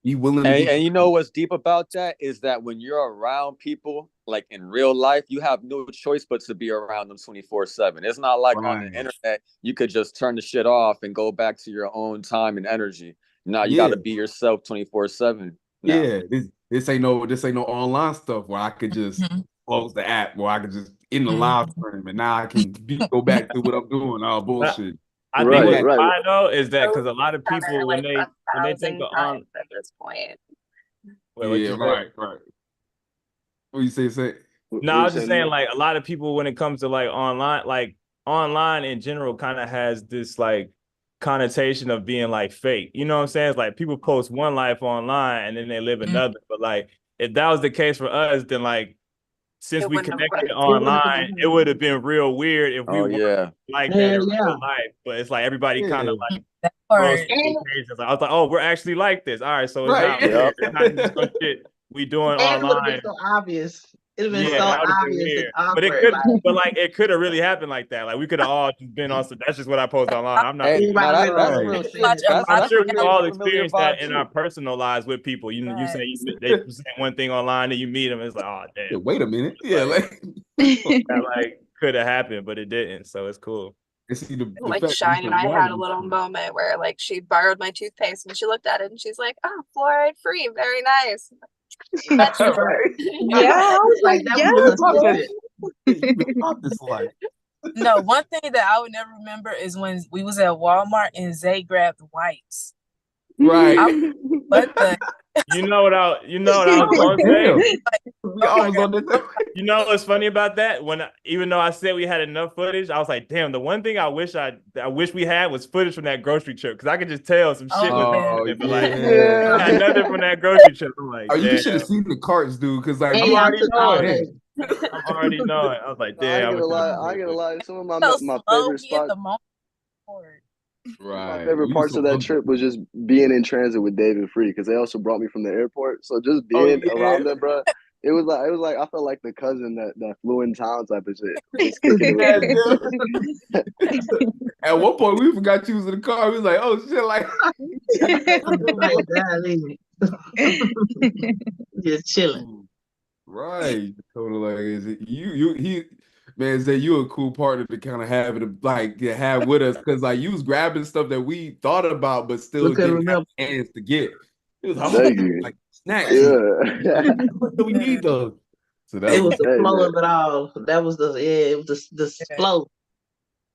be willing to And do. you know what's deep about that is that when you're around people, like in real life, you have no choice but to be around them 24/7. It's not like on the Right. internet, you could just turn the shit off and go back to your own time and energy. Now you got Yeah, to be yourself 24/7 now. yeah. This ain't no online stuff where I could just Mhm. close the app, where I could just in the live Mhm. tournament. Now I can go back to what I'm doing. Oh, bullshit. I think Right, what's Yeah, right. fine though is that those because a lot of together people like when they think 1,000 of times at this point. wait, what yeah, you say? right. What you say? No, What I you was just saying, saying Mo? like a lot of people when it comes to like online in general kind of has this like connotation of being like fake. You know what I'm saying? It's like people post one life online and then they live Mhm. another. But like if that was the case for us, then like since It we wouldn't have connected worked. It would have online, it would have been real weird if we Oh weren't yeah. like that hell in yeah. real life. But it's like everybody kind Yeah, of like That roasted part. the And occasions. I was like, oh, we're actually like this. All right, so it's right. not weird. Yep. It's not just some shit we doing it would have been online. so obvious. It would have been Yeah, so that Right. would have been obvious and weird. But it awkward. could, Like but like it could have really happened like that. Like we could have all just been on some. That's just what I post online. I'm not Hey, really. now everybody really that's Right. real interested shit. in Watch it. a That's I'm lot of that's a sure we've very all familiar experienced that vibe in our too. personal lives with people. You say facts. they present one thing online and you meet them. It's like, oh damn, Yeah, wait a minute. Yeah, like like that like could have happened, but it didn't. So it's cool. and see the Like fact that it's Shine a and I had a reality little show. moment where like she borrowed my toothpaste and she looked at it and she's like, "Oh, fluoride free, very nice." That's true. Right. Yeah, I was Like like, that You've was been a yes, about bro. this. secret. You've been about this life. No, one thing that I would never remember is when we was at Walmart and Zay grabbed wipes. Right. I what the You know what I I was was like, gonna say. damn. like, We oh my almost god. on the You know what's funny about that? Even though I said we had enough footage, I was like, damn, the one thing I wish we had was footage from that grocery trip because I could just tell some shit was Oh man. Oh happening, but like yeah. I got nothing from that grocery trip. I'm Oh, like, you damn, should have seen the carts, dude. Cause like And I'm we, y'all already took all knowing. day. man, I'm already knowing. I was like, I ain't damn, I gonna wish I lie. had I ain't gonna it. lie. Some of So my slow, favorite be at spots. the moment for it. My right. favorite We were parts so of that hungry. trip was just being in transit with David Free because they also brought me from the airport. So just Oh being yeah. around them, bro, it was like I felt like the cousin that flew in town type of shit. Just kicking it with Yeah, them. dude. At one point we forgot you was in the car. We was like, oh shit, like Like that, just chilling. right. Totally like is it he man say you a cool partner to kind of have it like to have with us because like you was grabbing stuff that we thought about but We still couldn't didn't have remember. hands to get. It was like, oh, Thank you. like snacks and Yeah. do we need those? So that It was was the Hey flow man. of it all. That was it was the Yeah. flow.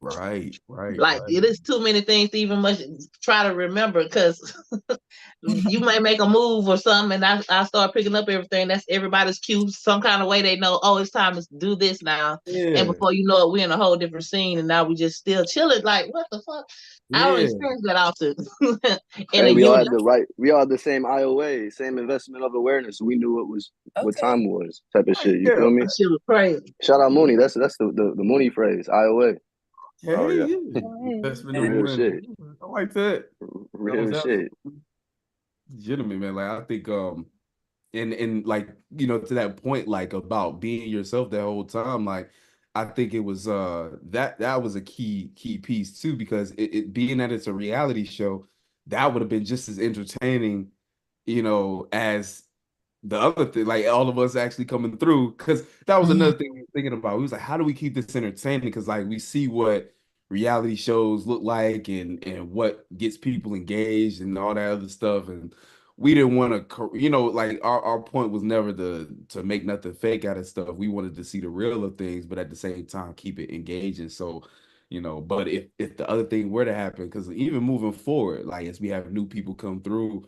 right. Like it is too many things to even much try to remember because you may make a move or something, and I start picking up everything. That's everybody's cue. Some kind of way they know, oh, it's time to do this now. And Yeah, before you know it, we're in a whole different scene, and now we just still chilling. Like what the fuck? I don't yeah. experience that often in a And we all unit. had the same IOA, same investment of awareness. We knew what Okay. time it was, type of Right, shit. You yeah. feel me? That shit was crazy. Shout out Mooney. That's the Mooney phrase. IOA. Oh Hey, yeah. yeah. Right. Investment of Real awareness. shit. I like that. That Real was shit. absolutely legitimate, man. Like I think and like to that point like about being yourself that whole time like I think it was that was a key piece too because it being that it's a reality show that would have been just as entertaining as the other thing like all of us actually coming through because that was Mhm. another thing we were thinking about. We was like, how do we keep this entertaining because like we see what reality shows look like and what gets people engaged and all that other stuff and we didn't want to like our point was never to make nothing fake out of stuff. We wanted to see the real of things but at the same time keep it engaging. So but if the other thing were to happen because even moving forward like as we have new people come through,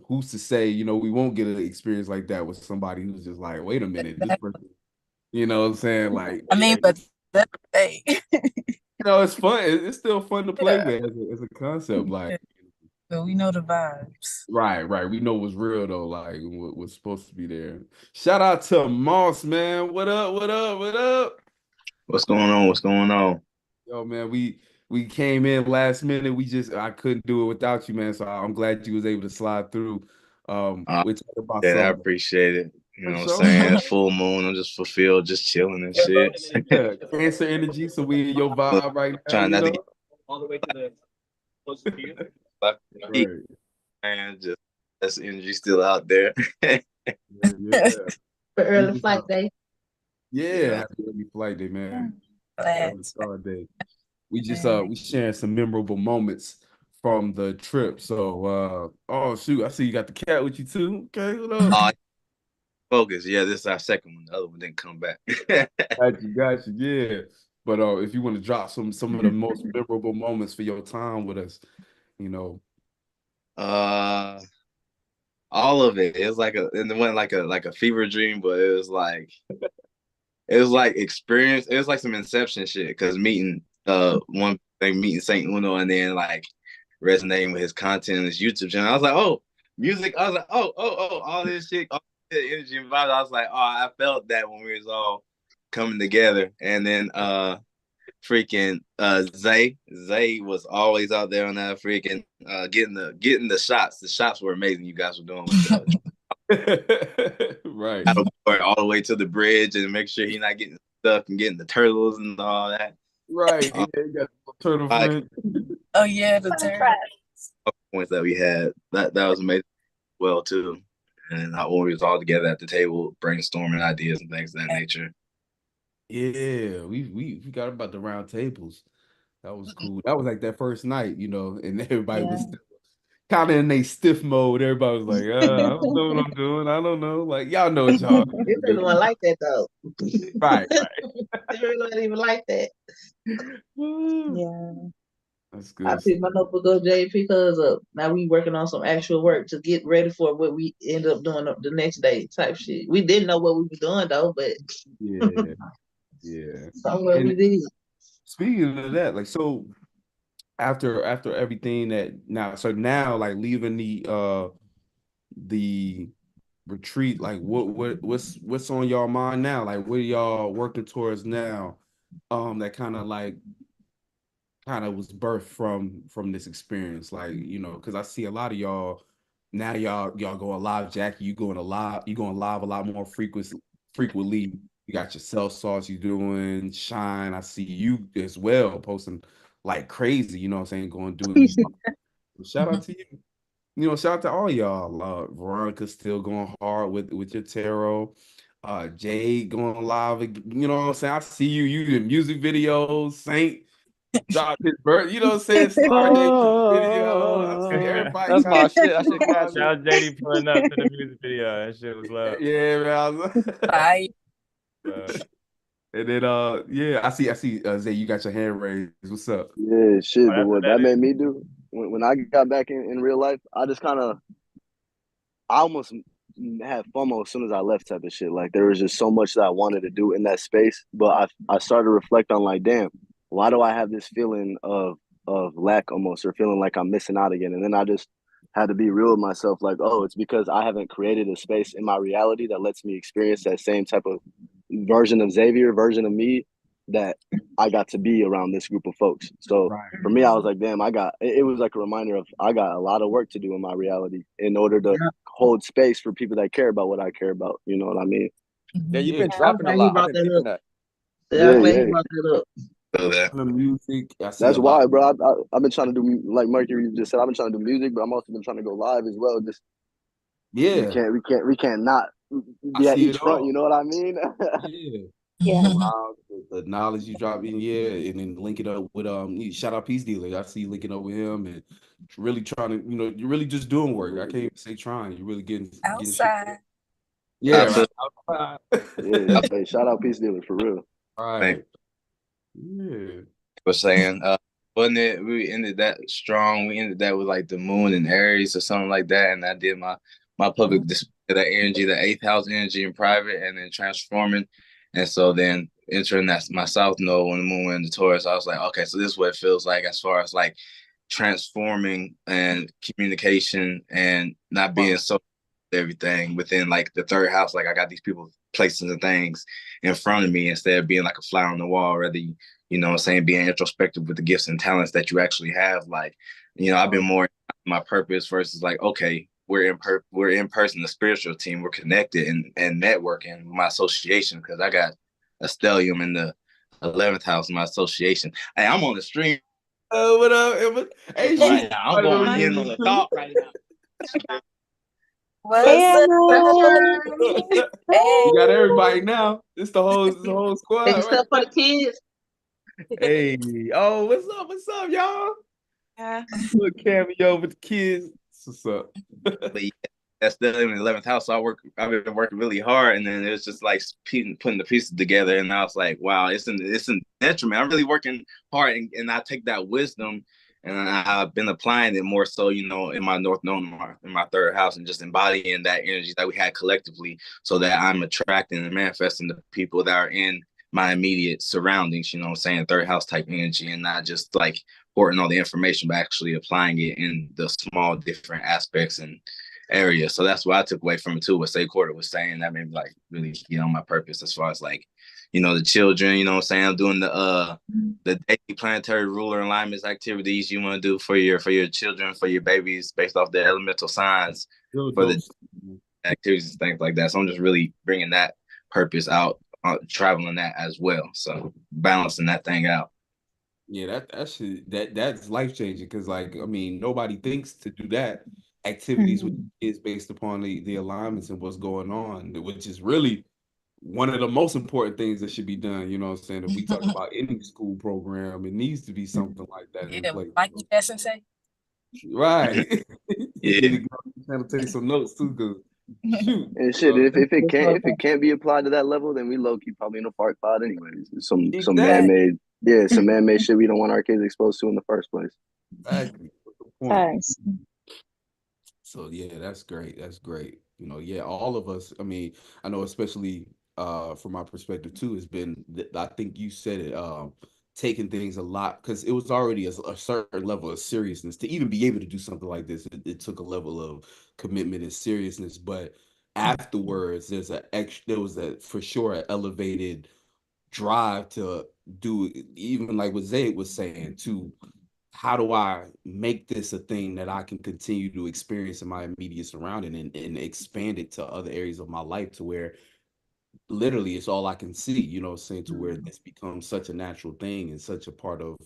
who's to say we won't get an experience like that with somebody who's just like, wait a minute, this person, what I'm saying, like I mean, but that's hey. it's fun. It's still fun to play, Yeah. man, as a concept. Like, But we know the vibes. Right. We know what's real though, like what's supposed to be there. Shout out to Moss, man. What up? What up? What's going on? What's going on? Yo, man, we came in last minute. I couldn't do it without you, man. So I'm glad you was able to slide through. We're talking about Yeah, I some appreciate it. You for know what sure. I'm saying? Full moon. I'm just fulfilled, just chilling and shit. Yeah, Cancer energy. So we in your vibe right now. Trying not to get all the way to the closest to you. Right. And just that's energy still out there. Yeah. For early flight day. Yeah, happy early flight day, man. Glad. Early start day. We just we sharing some memorable moments from the trip. So oh shoot, I see you got the cat with you too. Okay, what up? Focus. Yeah, this is our second one. The other one didn't come back. Got you, yeah. But if you want to drop some of the most memorable moments for your time with us, you know. All of it. It was like and it went like a fever dream, but it was like experience. It was like some Inception shit. Because meeting one thing, meeting Saint Uno, and then like resonating with his content and his YouTube channel. I was like, oh, music. I was like, oh, all this shit, all this energy and vibes. I was like, oh, I felt that when we was all coming together. And then freaking Zay was always out there on that freaking getting the shots. The shots were amazing. You guys were doing with right all the way to the bridge and make sure he's not getting stuck and getting the turtles and all that. Right. Yeah, you got the turtle friend. Oh yeah, the turtle points that we had. That was amazing well too. And when we was all together at the table brainstorming ideas and things of that nature. Yeah, we got about the round tables. That was cool. That was like that first night, you know, and everybody was kind of in a stiff mode. Everybody was like, I don't know what I'm doing. I don't know. Like, y'all know what y'all It doesn't want like that though. Right. They really don't even like that. Yeah. That's good. I picked my notebook up, JP, because now we working on some actual work to get ready for what we end up doing the next day type shit. We didn't know what we were doing though, but yeah. somewhere we did. Speaking of that, like so after everything now like leaving the retreat, like what's on y'all mind now? Like what are y'all working towards now? That kind of was birthed from this experience, like, you know, because I see a lot of y'all now. Y'all going live. Jackie, you going live a lot more frequently. You got your self sauce, you doing Shine. I see you as well posting like crazy, you know what I'm saying, going doing shout out to you. You know, shout out to all y'all. Veronica still going hard with your tarot. Jade going live, you know what I'm saying? I see you in music videos. Saint dropped his birth, you know what I'm saying? Star video. I see everybody. That's my shit. I should catch Shout out JD pulling up to the music video. That shit was love. Yeah, man. Bye. And then I see Zay, you got your hand raised. What's up? Yeah, shit. Oh, But what that made me do when I got back in real life, I almost had FOMO as soon as I left type of shit. Like there was just so much that I wanted to do in that space. But I started to reflect on like, damn, why do I have this feeling of lack almost, or feeling like I'm missing out again? And then I just had to be real with myself, like, oh, it's because I haven't created a space in my reality that lets me experience that same type of version of Xavier, version of me that I got to be around this group of folks. So for me, I was like, damn, it was like a reminder of I got a lot of work to do in my reality in order to hold space for people that care about what I care about. You know what I mean? Yeah, you've been dropping a lot. I've been thinking that. Yeah, I'm glad you brought that up. The music. That's why, bro. I've been trying to do, like Mercury just said, I've been trying to do music, but I'm also been trying to go live as well. Just we can't not be at each front. You know what I mean? Yeah. The knowledge you drop in, and then link it up with shout out Peace Dealer. I see you linking up with him and really trying to, you know, you're really just doing work. I can't even say trying. You're really getting outside. Shit. Hey, shout out Peace Dealer for real. All right. Yeah. Was saying, wasn't it? We ended that strong. We ended that with like the moon and Aries or something like that. And I did my public display of that energy, the 8th house energy in private, and then transforming. And so then entering my South node when the moon went into Taurus, I was like, okay, so this is what it feels like as far as like transforming and communication and not being so everything within like the third house. Like I got these people, places and things in front of me instead of being like a fly on the wall, rather, you know what I'm saying, being introspective with the gifts and talents that you actually have. Like, you know, I've been more my purpose versus like, okay, we're in person, the spiritual team, we're connected and networking, my association, because I got a stellium in the 11th house, my association. Hey, I'm on the stream. What up? Hey, right now. I'm going in on the thought right now. What's up? You got everybody now. It's the whole squad. Big stuff for the kids. Hey, oh, what's up, y'all? Yeah. Little cameo with the kids. What's up? But yeah, that's the 11th house. So I've been working really hard, and then it was just like putting the pieces together, and I was like, wow, it's an detriment. I'm really working hard, and I take that wisdom, and I've been applying it more so, you know, in my North Node, in my third house, and just embodying that energy that we had collectively, so that I'm attracting and manifesting the people that are in my immediate surroundings, you know what I'm saying, third house type energy, and not just like hoarding all the information, but actually applying it in the small different aspects and areas. So that's what I took away from it too, what Say Quarter was saying. That made me like really get on my purpose as far as like, you know, the children, you know what I'm saying, I'm doing the daily planetary ruler alignments activities you want to do for your children, for your babies, based off the elemental signs, for the activities and things like that. So I'm just really bringing that purpose out, traveling that as well. So balancing that thing out. Yeah, that's life changing, because like, I mean, nobody thinks to do that activities with kids based upon the alignments and what's going on, which is really one of the most important things that should be done. You know what I'm saying? If we talk about any school program, it needs to be something like that in place. Like you best say. Right. Yeah. Trying to take some notes too, because shoot. And shit, if it can't be applied to that level, then we low key probably in a fart cloud anyways. Some man-made, some man-made shit we don't want our kids exposed to in the first place. Exactly. Thanks. So yeah, that's great. That's great. You know, yeah, all of us. I mean, I know, especially from my perspective too, has been. I think you said it. Taking things a lot, because it was already a certain level of seriousness to even be able to do something like this. It took a level of commitment and seriousness, but afterwards, there was a for sure an elevated drive to do, even like what Zayd was saying, to how do I make this a thing that I can continue to experience in my immediate surrounding, and expand it to other areas of my life, to where literally it's all I can see, you know, saying, to where this becomes such a natural thing and such a part of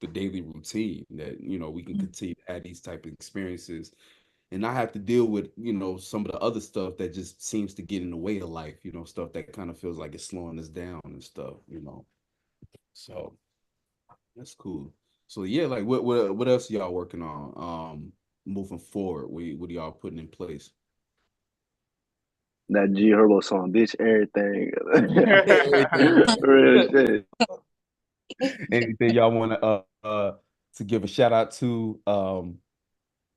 the daily routine that, you know, we can continue to have these type of experiences and not have to deal with, you know, some of the other stuff that just seems to get in the way of life, you know, stuff that kind of feels like it's slowing us down and stuff, you know. So that's cool. So yeah, like what else y'all working on moving forward? What are y'all putting in place? That G Herbo song, bitch, everything. Real shit. Anything y'all want to give a shout out to,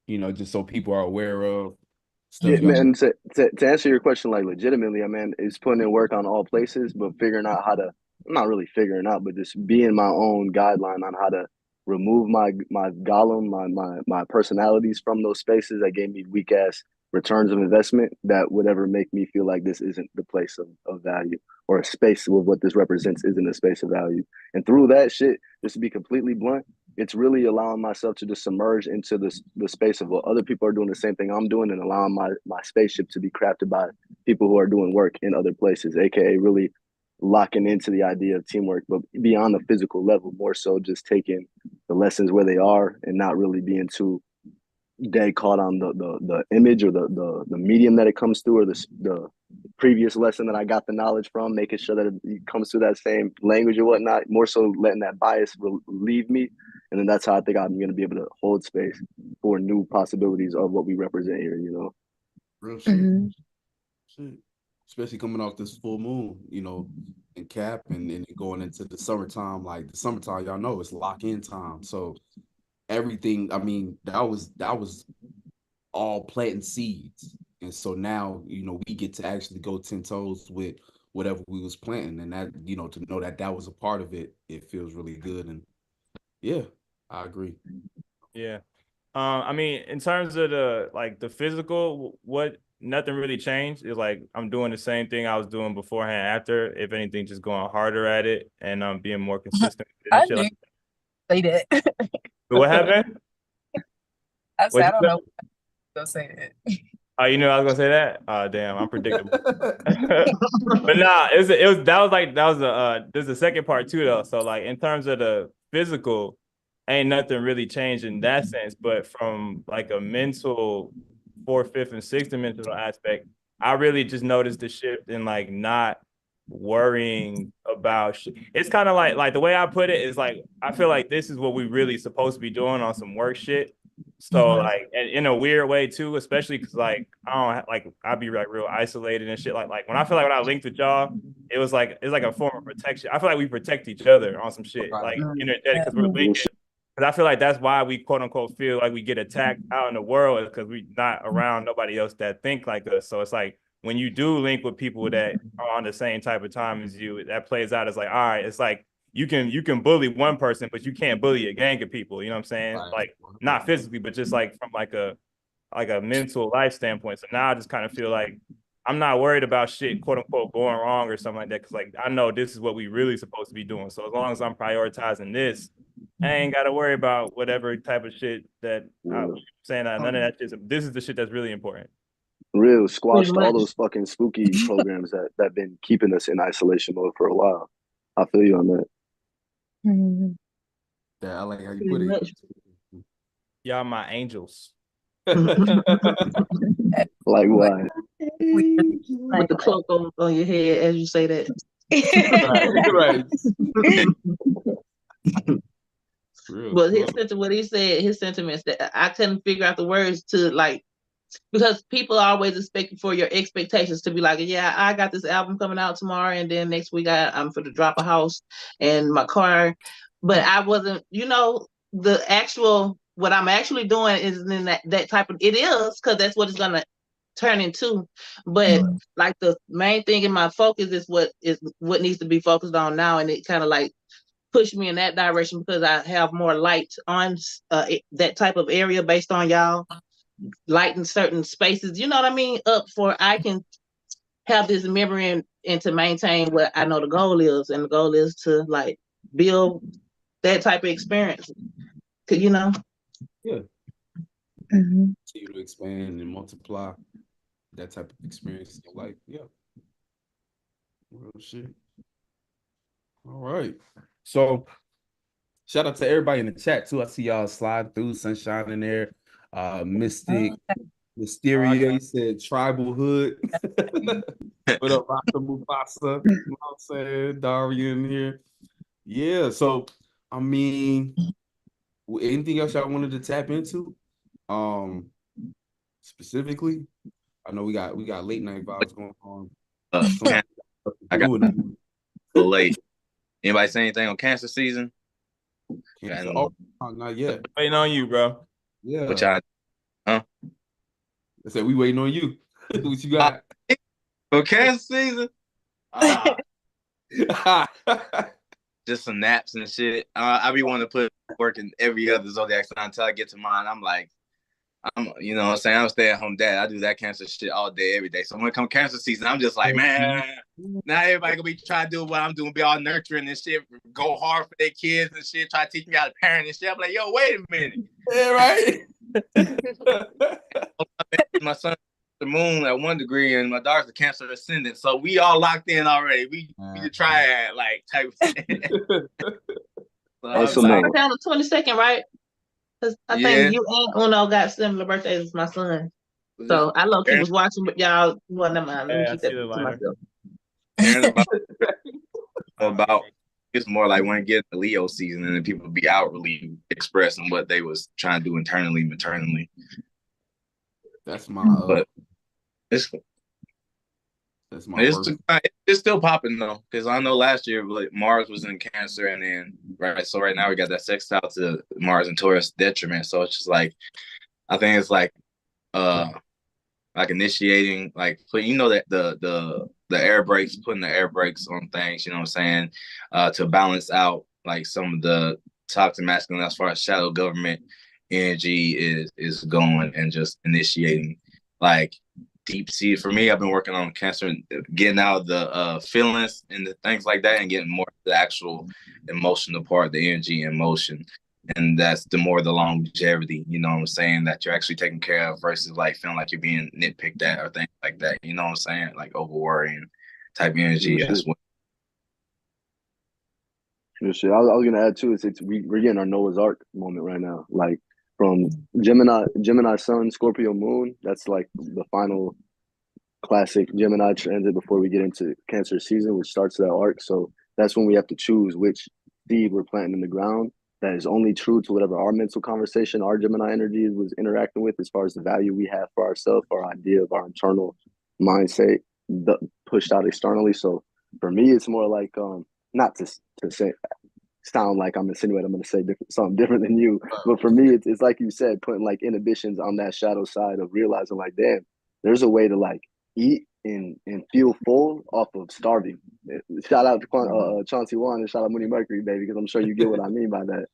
you know, just so people are aware of stuff? Yeah, man, to answer your question, like legitimately, I mean, it's putting in work on all places, but figuring out how to, not really figuring out, but just being my own guideline on how to remove my golem, my personalities from those spaces that gave me weak ass returns of investment that would ever make me feel like this isn't the place of value, or a space with what this represents isn't a space of value. And through that shit, just to be completely blunt, it's really allowing myself to just submerge into the space of what other people are doing the same thing I'm doing, and allowing my spaceship to be crafted by people who are doing work in other places, aka really locking into the idea of teamwork, but beyond the physical level, more so just taking the lessons where they are and not really being too dead caught on the image or the medium that it comes through, or the previous lesson that I got the knowledge from, making sure that it comes through that same language or whatnot, more so letting that bias leave me. And then that's how I think I'm going to be able to hold space for new possibilities of what we represent here, you know? Real shit. Shit. Especially coming off this full moon, you know, and Cap, and going into the summertime. Like the summertime, y'all know it's lock-in time. So everything, I mean, that was all planting seeds. And so now, you know, we get to actually go 10 toes with whatever we was planting. And that, you know, to know that that was a part of it, it feels really good. And yeah, I agree. Yeah. I mean, in terms of the physical, what nothing really changed. It's like I'm doing the same thing I was doing beforehand, after. If anything, just going harder at it and being more consistent and I shit knew like say that. that. What happened? I said, What I you don't say? know. Don't say that. Oh, you know I was gonna say that? Oh, damn, I'm predictable. But nah, there's the second part too though. So like in terms of the physical, ain't nothing really changed in that sense. But from like a mental fourth, fifth, and sixth dimensional aspect, I really just noticed the shift in like not worrying about shit. It's kind of like the way I put it is like I feel like this is what we really supposed to be doing on some work shit. So like in a weird way too, especially because like I don't like I'd be like real isolated and shit. Like when I feel like when I linked with y'all, it's like a form of protection. I feel like we protect each other on some shit, like energetic, because we're linking. Because I feel like that's why we quote unquote feel like we get attacked out in the world, is because we not around nobody else that think like us. So it's like when you do link with people that are on the same type of time as you, that plays out as like, all right, it's like you can bully one person, but you can't bully a gang of people. You know what I'm saying? Like not physically, but just like from like a mental life standpoint. So now I just kind of feel like I'm not worried about shit, quote unquote, going wrong or something like that. Cause like I know this is what we really supposed to be doing. So as long as I'm prioritizing this, I ain't got to worry about whatever type of shit that I'm saying. None of that shit. This is the shit that's really important. Real squashed all those fucking spooky programs that been keeping us in isolation mode for a while. I feel you on that. Yeah, I like how you put it. Y'all my angels. Like why? With the cloak on your head as you say that. Right. But his sentiments that I couldn't figure out the words to, like, because people always expect for your expectations to be like, yeah, I got this album coming out tomorrow, and then next week I'm for to drop a house and my car. But I wasn't, the actual what I'm actually doing is in that type of, it is, because that's what it's gonna turn into. But like the main thing in my focus is what needs to be focused on now, and it kind of like pushed me in that direction because I have more light on that type of area based on y'all lighten certain spaces, you know what I mean, up for I can have this memory and to maintain what I know the goal is. And the goal is to like build that type of experience. Yeah. Continue to expand and multiply that type of experience in your life. Yeah. Real shit. All right. So shout out to everybody in the chat too. I see y'all slide through, Sunshine in there. Mystic, Mysteria, he said tribal hood. What up, Rasta Mufasa? You know what I'm saying? Daria in here. Yeah, so I mean, anything else y'all wanted to tap into? Specifically, I know we got late night vibes going on. I got a late. Anybody say anything on cancer season? Cancer? Oh, not yet. Waiting on you, bro. Yeah. What y'all? Huh? I said we waiting on you. What you got? For cancer season? Just some naps and shit. I be wanting to put work in every other zodiac sign until I get to mine. I'm like, you know what I'm saying? I'm a stay-at-home dad. I do that cancer shit all day, every day. So when it comes cancer season, I'm just like, man, now everybody gonna be trying to do what I'm doing, be all nurturing and shit, go hard for their kids and shit, try to teach me how to parent and shit. I'm like, yo, wait a minute. Yeah, right. My son the moon at 1 degree and my daughter's a cancer ascendant. So we all locked in already. We the triad like type of shit. So like, down the 22nd, right? Because I think you and Uno got similar birthdays as my son. So I low-key was watching, but y'all wasn't mind. Let me keep that to myself. About it's more like when it gets the Leo season and then people be outwardly expressing what they was trying to do internally, maternally. That's my but it's still popping though, because I know last year like Mars was in Cancer, and then right now we got that sextile to Mars and Taurus detriment. So it's just like I think it's like initiating, like that the air brakes, putting the air brakes on things, you know what I'm saying, to balance out like some of the toxic masculine as far as shadow government energy is going and just initiating like deep sea. For me, I've been working on Cancer and getting out of the feelings and the things like that and getting more to the actual emotional part, the energy and emotion. And that's the more the longevity, you know what I'm saying, that you're actually taking care of versus like feeling like you're being nitpicked at or things like that. You know what I'm saying? Like over worrying type energy. That's what. Shit. I was gonna add too. We're getting our Noah's Ark moment right now. Like from Gemini Sun, Scorpio Moon. That's like the final classic Gemini transit before we get into Cancer season, which starts that arc. So that's when we have to choose which seed we're planting in the ground. That is only true to whatever our mental conversation, our Gemini energy was interacting with, as far as the value we have for ourselves, our idea of our internal mindset pushed out externally. So for me, it's more like not to say sound like I'm insinuating I'm going to say something different than you, but for me, it's like you said, putting like inhibitions on that shadow side of realizing like, damn, there's a way to like eat and feel full off of starving. Shout out to Chauncey Wan and shout out Mooney Mercury, baby, because I'm sure you get what I mean by that.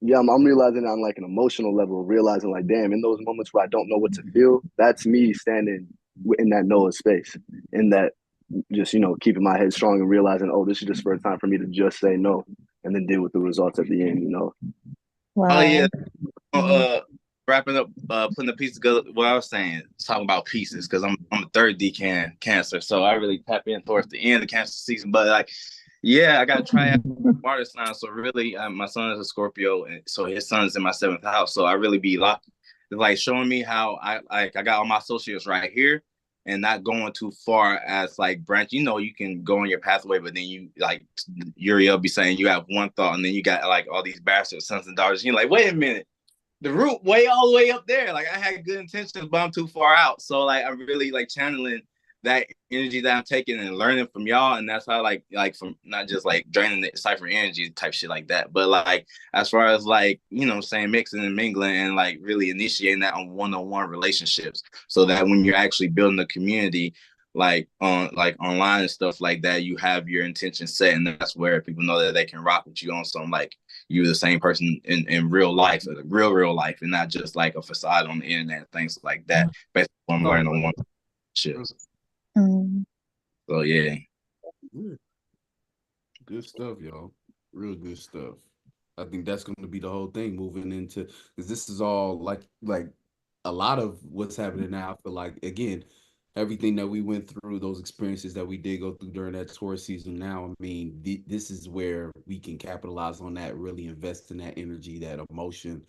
Yeah, I'm realizing on like an emotional level, realizing like, damn, in those moments where I don't know what to feel, that's me standing in that Noah space, in that just, keeping my head strong and realizing, oh, this is just for a time for me to just say no and then deal with the results at the end. Wow. Oh yeah. Wrapping up, putting the pieces together. What I was saying, talking about pieces, because I'm a third decan Cancer, so I really tap in towards the end of Cancer season. But like, yeah, I got to try out water sign. So really, my son is a Scorpio, and so his son's in my 7th house. So I really be like showing me how I got all my associates right here, and not going too far as like branch. You can go on your pathway, but then you like Uriel be saying you have one thought, and then you got like all these bastard sons and daughters. You're like, wait a minute. The root way all the way up there. Like I had good intentions, but I'm too far out. So like I'm really like channeling that energy that I'm taking and learning from y'all. And that's how like from not just like draining the cipher energy type shit like that. But like as far as like, saying mixing and mingling and like really initiating that on one-on-one relationships. So that when you're actually building a community like online and stuff like that, you have your intention set, and that's where people know that they can rock with you on some like you're the same person in real life, real life, and not just like a facade on the internet, things like that. Based on learning on one shit. So yeah. Good stuff, y'all. Real good stuff. I think that's going to be the whole thing moving into, because this is all like a lot of what's happening now. I feel like, again, everything that we went through, those experiences that we did go through during that tour season now, I mean, this is where we can capitalize on that, really invest in that energy, that emotion,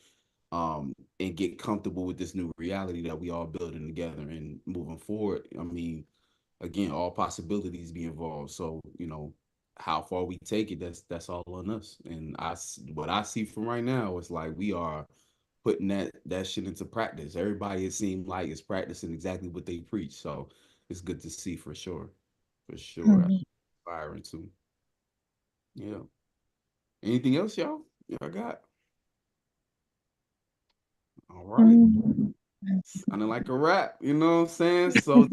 and get comfortable with this new reality that we all building together and moving forward. I mean, again, all possibilities be involved. So, how far we take it, that's all on us. And what I see from right now is like we are putting that shit into practice. Everybody, it seems like, is practicing exactly what they preach. So it's good to see for sure. Inspiring too. Yeah. Anything else, y'all? I got. All right. Sounding like a rap, you know what I'm saying? So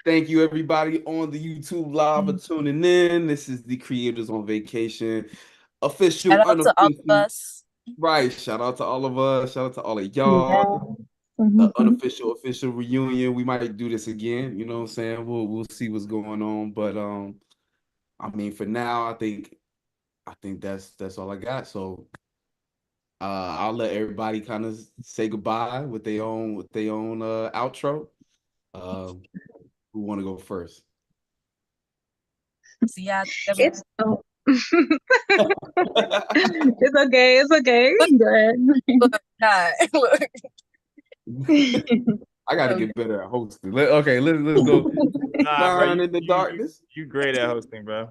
thank you everybody on the YouTube live for tuning in. This is the Creators on Vacation official, shout out to all of us. Right. Shout out to all of us. Shout out to all of y'all. The unofficial official reunion. We might do this again. You know what I'm saying? We'll see what's going on. But I mean, for now, I think that's all I got. So I'll let everybody kind of say goodbye with their own outro. Who want to go first? So yeah, it's okay. It's okay. Go ahead. I got to get better at hosting. Let's go. Bro, in the darkness. You great at hosting, bro.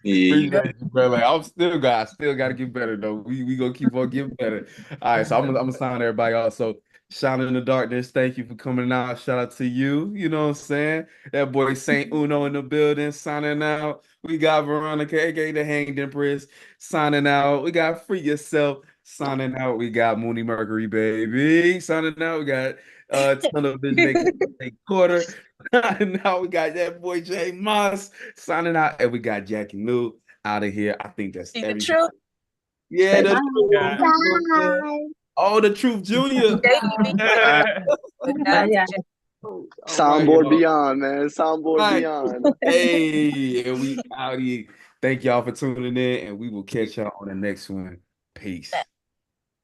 Yeah. Bro, like, I still got to get better though. We gonna keep on getting better. All right, so I'm gonna sign everybody off. So Shine in the Darkness, thank you for coming out. Shout out to you. You know what I'm saying? That boy Saint Uno in the building, signing out. We got Veronica, aka the Hanged Empress, signing out. We got Free Yourself, signing out. We got Mooney Mercury, baby, signing out. We got Ton of Vision, Quarter. Now we got that boy Jay Moss signing out, and we got Jackie New out of here. I think that's everybody. Yeah, the Bye. Oh, the Truth Junior. Bye, y'all. Soundboard Beyond, man. Soundboard Beyond. Hey, and we out here. Thank y'all for tuning in, and we will catch y'all on the next one. Peace.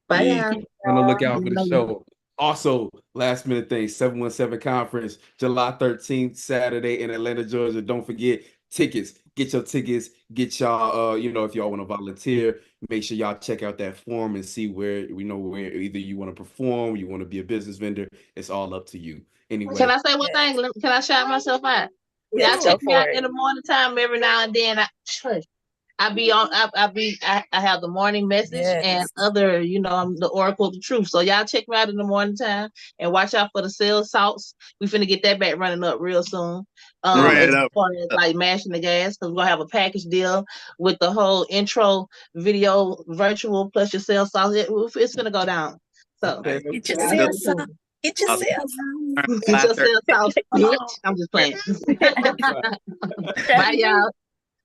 Bye, Peace. y'all. Be on the lookout for the show. Also, last minute thing, 717 conference, July 13th, Saturday in Atlanta, Georgia. Don't forget tickets. Get your tickets. Get y'all, if y'all want to volunteer, make sure y'all check out that form and see where where either you want to perform, you want to be a business vendor. It's all up to you. Anyway. Can I say one thing? Can I shout myself out? Y'all check me out in the morning time every now and then. I have the morning message and other, I'm the oracle of the truth. So y'all check me out in the morning time and watch out for the sales salts. We finna get that back running up real soon. As far as like mashing the gas, because we're gonna have a package deal with the whole intro video virtual plus your sales salts. It's gonna go down. So Get your sales salts. Get your sales salts. Get your sales salts, bitch. I'm just playing. Bye, y'all.